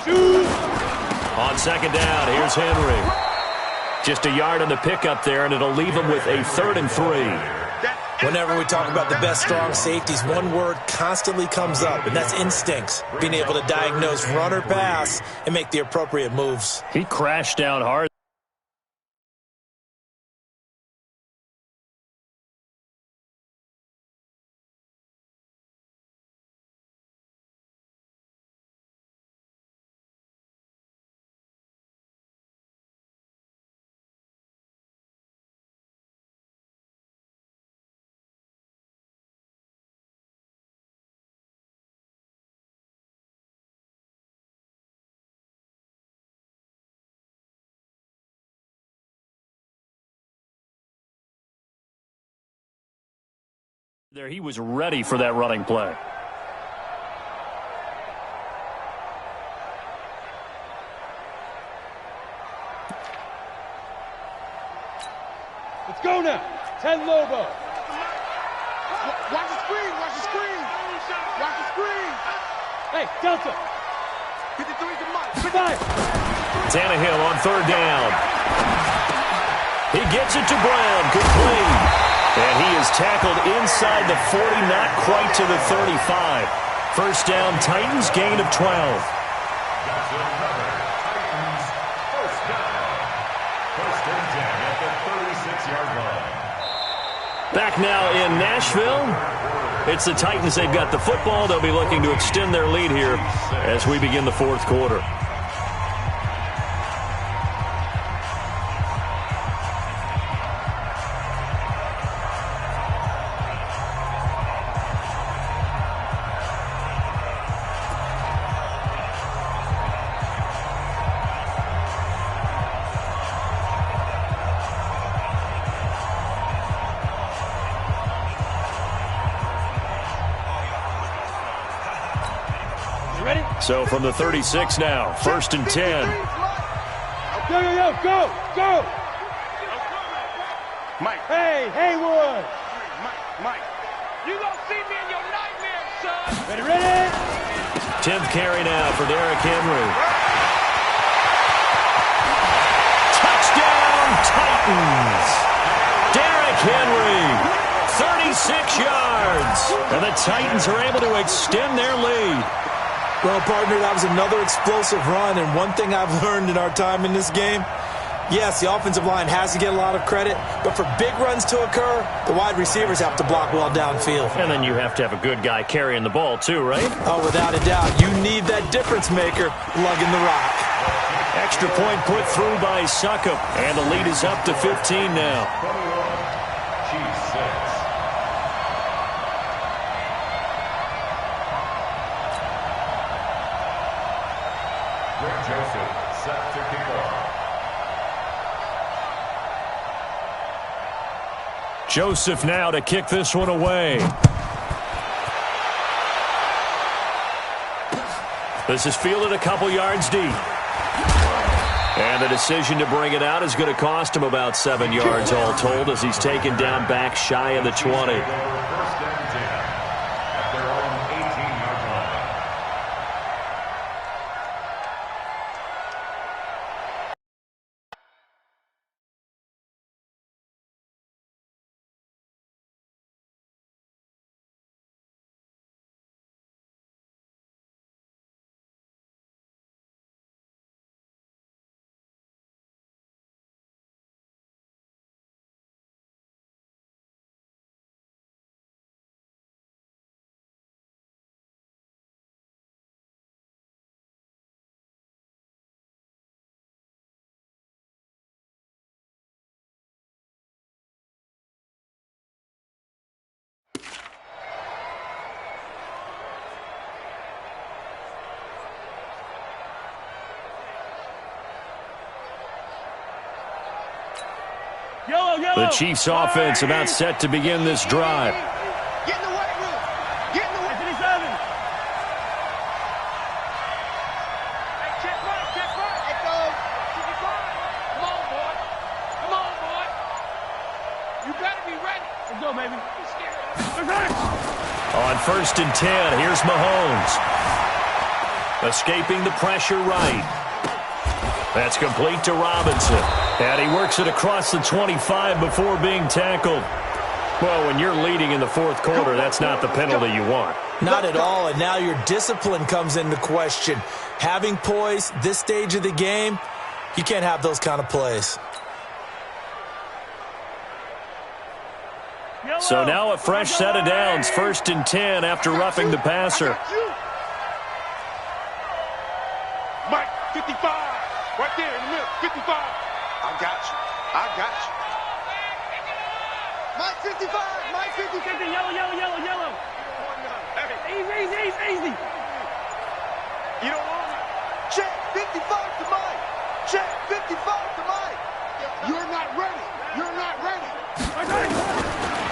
On second down, here's Henry. Just a yard on the pickup there, and it'll leave him with a 3rd and 3. Whenever we talk about the best strong safeties, one word constantly comes up, and that's instincts. Being able to diagnose run or pass and make the appropriate moves. He crashed down hard. There, he was ready for that running play. Let's go now. 10 Lobo. Watch the screen. Watch the screen. Watch the screen. Hey, Delta. 53 to Mike. 55. Tannehill on 3rd down. He gets it to Brown. Complete. And he is tackled inside the 40, not quite to the 35. First down, Titans, gain of 12. That's another Titans first down. 1st and 10 at the 36-yard line. Back now in Nashville. It's the Titans. They've got the football. They'll be looking to extend their lead here as we begin the 4th quarter. So from the 36 now, 1st and 10. Go. Mike. Hey, Haywood. Mike. You gonna see me in your nightmares, son. Ready? 10th carry now for Derrick Henry. Touchdown, Titans. Derrick Henry, 36 yards. And the Titans are able to extend their lead. Well, partner, that was another explosive run, and one thing I've learned in our time in this game, yes, the offensive line has to get a lot of credit, but for big runs to occur, the wide receivers have to block well downfield. And then you have to have a good guy carrying the ball too, right? Oh, without a doubt. You need that difference maker lugging the rock. Extra point put through by Succop, and the lead is up to 15 now. 21, Chiefs 6. Joseph set to kick off. Joseph now to kick this one away. This is fielded a couple yards deep. And the decision to bring it out is going to cost him about 7 yards all told as he's taken down back shy of the 20. 1st and 10 at their own 18-yard line. The Chiefs offense about set to begin this drive. Get in the weight room. Get in the weight room. Hey, check right. Let's go. Come on, boy. Come on, boy. You better be ready. Let's go, baby. On 1st and 10, here's Mahomes. Escaping the pressure right. That's complete to Robinson. And he works it across the 25 before being tackled. Well, when you're leading in the fourth quarter, that's not the penalty you want. Not at all, and now your discipline comes into question. Having poise this stage of the game, you can't have those kind of plays. So now a fresh set of downs, 1st and 10 after roughing the passer. Mike, 55, right there in the middle, 55. I got you. I got you. Mike, 55, Mike, 50, 50, yellow. Hey. Easy. You don't want it. Check, 55 to Mike. Check, 55 to Mike. You're not ready.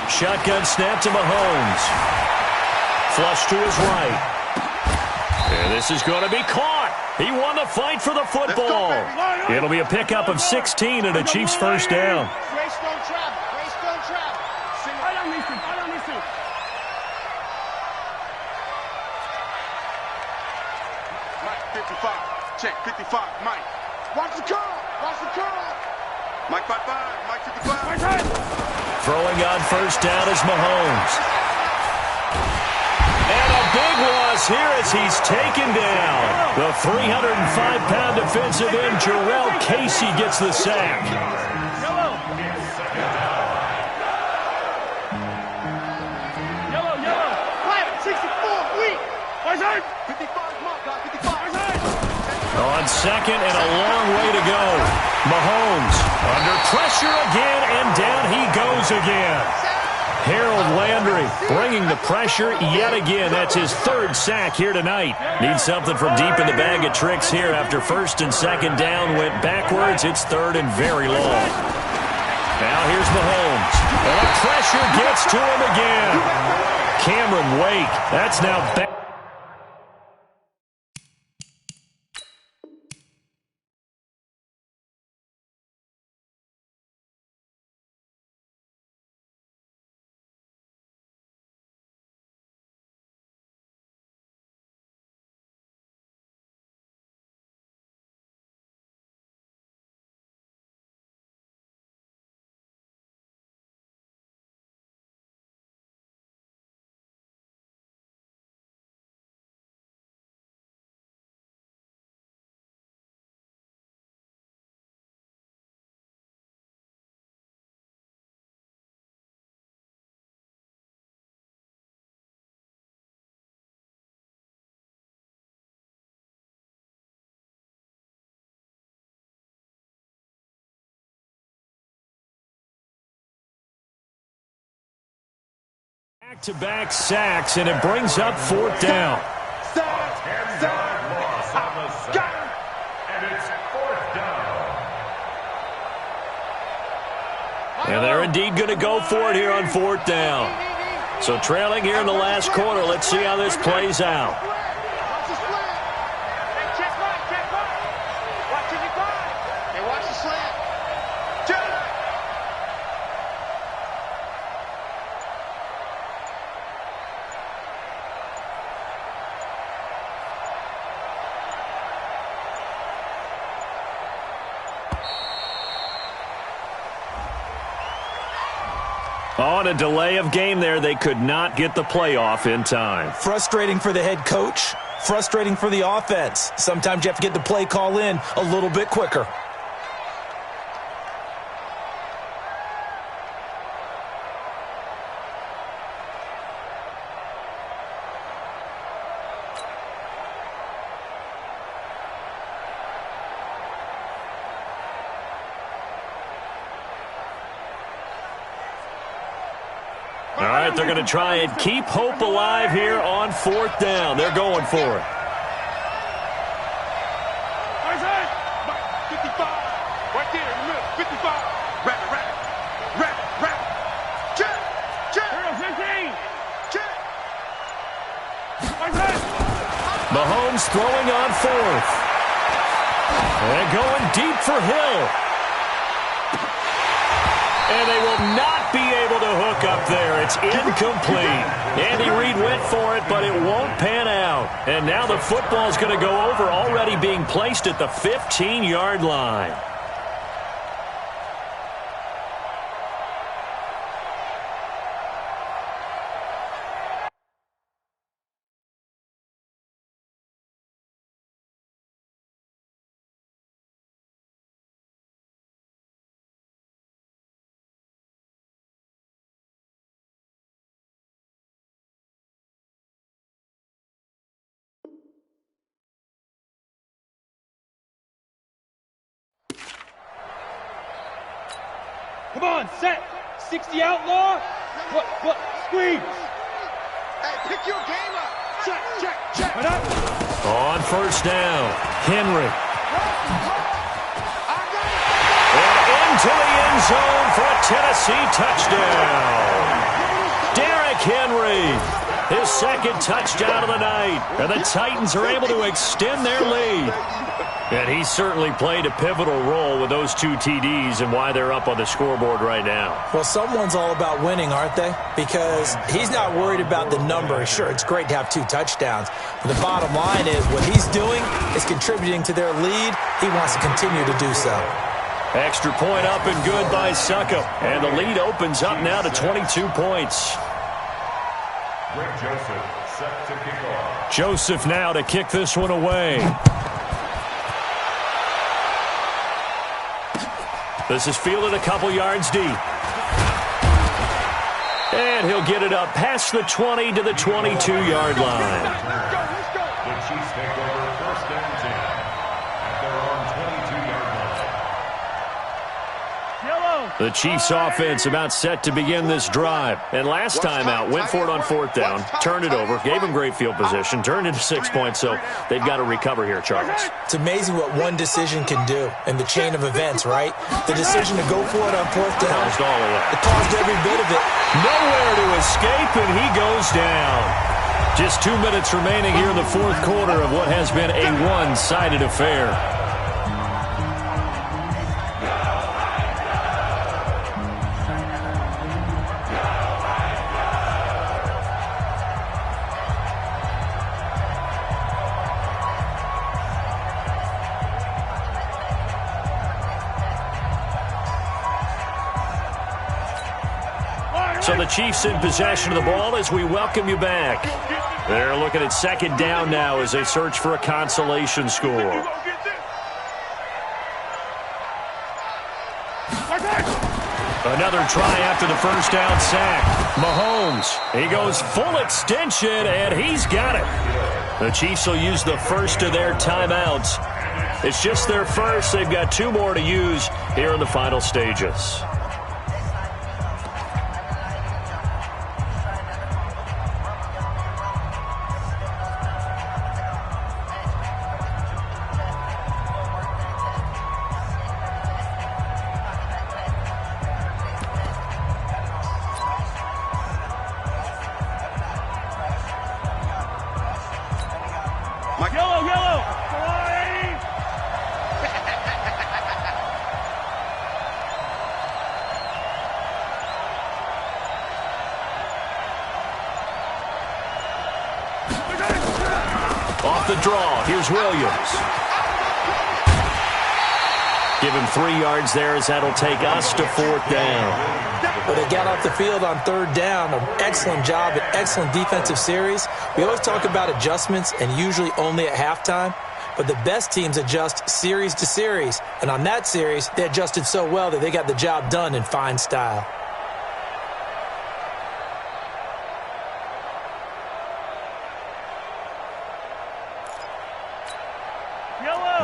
Shotgun snap to Mahomes. Flush to his right. And this is going to be caught. He won the fight for the football. It'll be a pickup of 16 and a Chiefs first down. Grace don't travel. I don't need to. Mike, 55. Check, 55. Mike. Watch the curl. Mike, 55. Mike, 55. Throwing on first down is Mahomes. And a big loss here as he's taken down. The 305-pound defensive end, Jarrell Casey, gets the sack. Yellow. 64, weak. 55, Mark, 55. On second and a long way to go. Mahomes under pressure again, and down he goes again. Harold Landry bringing the pressure yet again. That's his 3rd sack here tonight. Needs something from deep in the bag of tricks here after 1st and 2nd down went backwards. It's 3rd and very long. Now here's Mahomes. And the pressure gets to him again. Cameron Wake. That's now back. Back-to-back sacks, and it brings up 4th down. And it's 4th down. And they're indeed going to go for it here on 4th down. So trailing here in the last quarter, let's see how this plays out. Watch the slant. On a delay of game there, they could not get the playoff in time. Frustrating for the head coach, frustrating for the offense. Sometimes you have to get the play call in a little bit quicker. All right, they're going to try and keep hope alive here on 4th down. They're going for it. 55, right there in the middle, 55. Rapid. Check. 15. Check. Mahomes throwing on 4th. And going deep for Hill. And they will not be able to hook up there. It's incomplete. Andy Reid went for it, but it won't pan out. And now the football's going to go over, already being placed at the 15-yard line. Come on, set. 60 outlaw. What? Squeeze. Hey, pick your game up. Check. Right up. On first down, Henry. And into the end zone for a Tennessee touchdown. Derrick Henry, his second touchdown of the night. And the Titans are able to extend their lead. And he certainly played a pivotal role with those two TDs and why they're up on the scoreboard right now. Well, someone's all about winning, aren't they? Because he's not worried about the number. Sure, it's great to have 2 touchdowns. But the bottom line is what he's doing is contributing to their lead. He wants to continue to do so. Extra point up and good by Succop. And the lead opens up now to 22 points. Greg Joseph set to kick off. Joseph now to kick this one away. This is fielded a couple yards deep. And he'll get it up past the 20 to the 22-yard line. The Chiefs take over first and 10 at their own 22-yard line. The Chiefs offense about set to begin this drive. And last time out, went for it on fourth down, turned it over, gave them great field position, turned into 6 points, so they've got to recover here, Charles. It's amazing what one decision can do in the chain of events, right? The decision to go for it on fourth down. Caused all of that. It caused every bit of it. Nowhere to escape, and he goes down. Just 2 minutes remaining here in the fourth quarter of what has been a one-sided affair. So the Chiefs in possession of the ball as we welcome you back. They're looking at second down now as they search for a consolation score. Another try after the first down sack. Mahomes, he goes full extension, and he's got it. The Chiefs will use the first of their timeouts. It's just their first. They've got 2 more to use here in the final stages. Yellow. Off the draw, here's Williams. Give him 3 yards there as that'll take us to fourth down. But they got off the field on third down. An excellent job, an excellent defensive series. We always talk about adjustments and usually only at halftime. But the best teams adjust series to series. And on that series, they adjusted so well that they got the job done in fine style.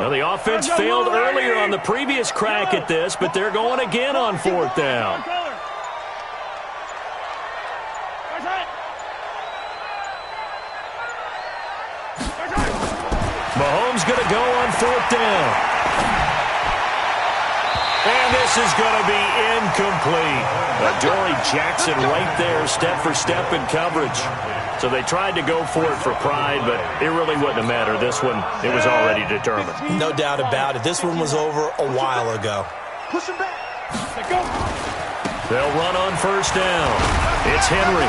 Well, the offense failed earlier on the previous crack at this, but they're going again on fourth down. Mahomes going to go on fourth down. And this is going to be incomplete. Adoree Jackson right there, step for step in coverage. So they tried to go for it for pride, but it really wouldn't have mattered. This one, it was already determined. No doubt about it. This one was over a while ago. Push him back. Let go. They'll run on first down. It's Henry.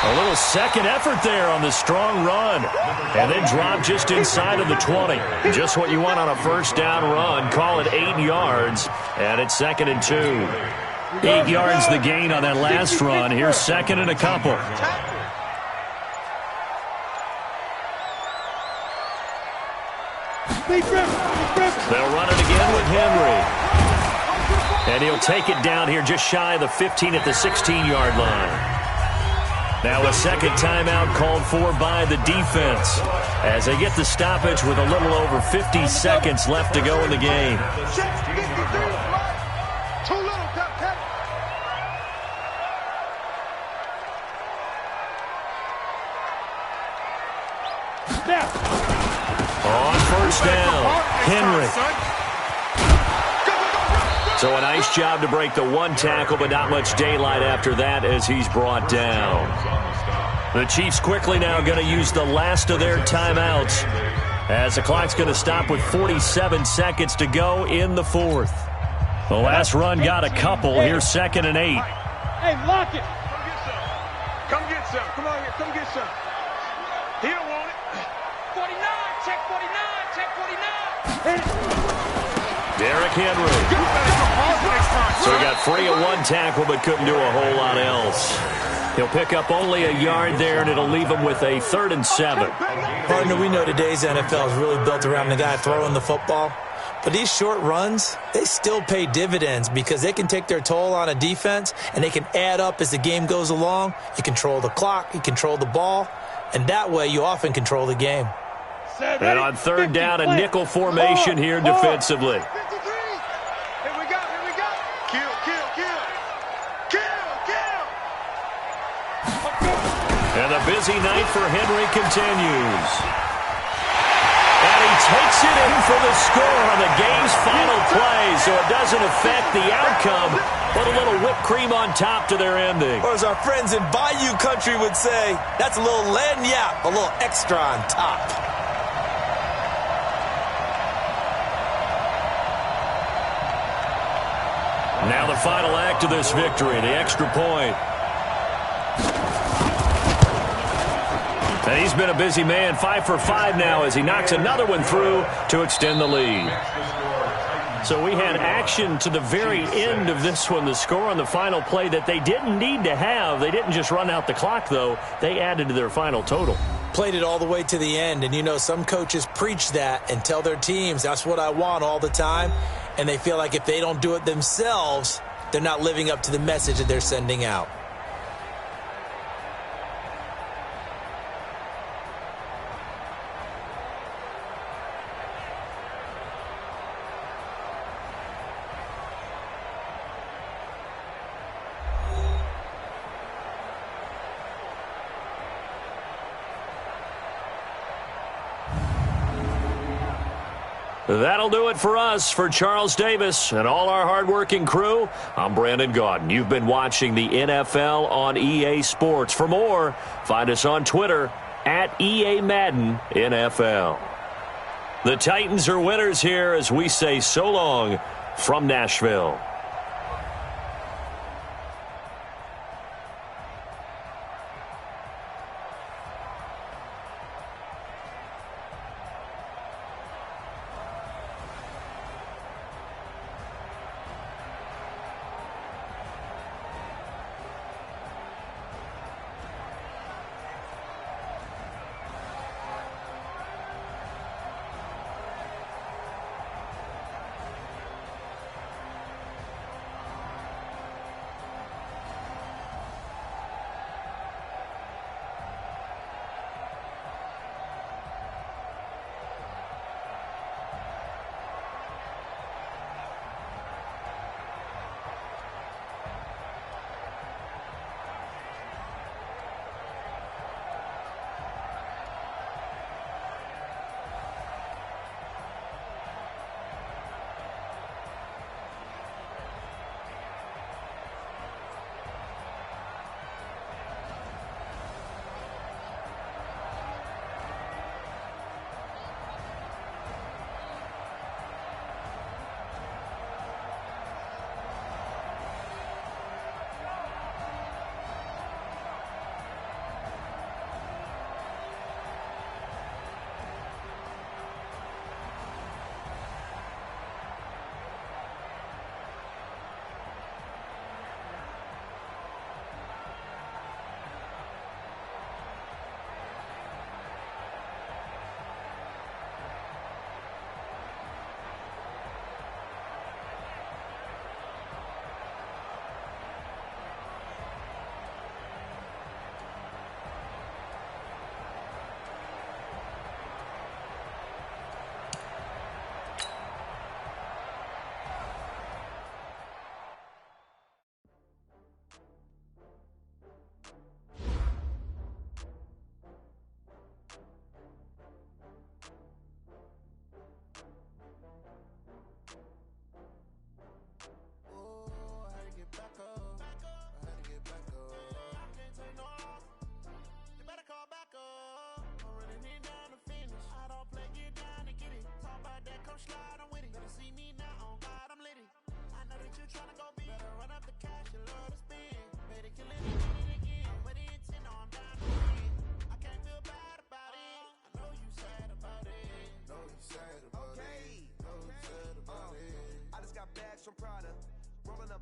A little second effort there on the strong run. And then drop just inside of the 20. Just what you want on a first down run. Call it 8 yards. And it's 2nd and 2. 8 yards the gain on that last run. Here's 2nd and a couple. They'll run it again with Henry. And he'll take it down here just shy of the 15 at the 16-yard line. Now a second timeout called for by the defense as they get the stoppage with a little over 50 seconds left to go in the game. On first down, Henry. So a nice job to break the one tackle, but not much daylight after that as he's brought down. The Chiefs quickly now going to use the last of their timeouts as the clock's going to stop with 47 seconds to go in the fourth. The last run got a couple. Here's 2nd and 8. Hey, lock it. Come get some. Come on here. Come get some. He don't want it. 49. Check 49. Check 49. Derrick Henry. So he got free of one tackle but couldn't do a whole lot else. He'll pick up only a yard there, and it'll leave him with a 3rd and 7. Partner, we know today's NFL is really built around the guy throwing the football. But these short runs, they still pay dividends because they can take their toll on a defense, and they can add up as the game goes along. You control the clock, you control the ball, and that way you often control the game. And on 3rd down, a nickel formation here defensively. And the busy night for Henry continues. And he takes it in for the score on the game's final play, so it doesn't affect the outcome, but a little whipped cream on top to their ending. Or as our friends in Bayou Country would say, that's a little lagniappe, a little extra on top. Now the final act of this victory, the extra point. And he's been a busy man, 5 for 5 now as he knocks another one through to extend the lead. So we had action to the very end of this one, the score on the final play that they didn't need to have. They didn't just run out the clock, though. They added to their final total. Played it all the way to the end, and you know some coaches preach that and tell their teams, that's what I want all the time, and they feel like if they don't do it themselves, they're not living up to the message that they're sending out. That'll do it for us. For Charles Davis and all our hardworking crew, I'm Brandon Gaudin. You've been watching the NFL on EA Sports. For more, find us on Twitter at EA Madden NFL. The Titans are winners here as we say so long from Nashville. from Prada. Rolling up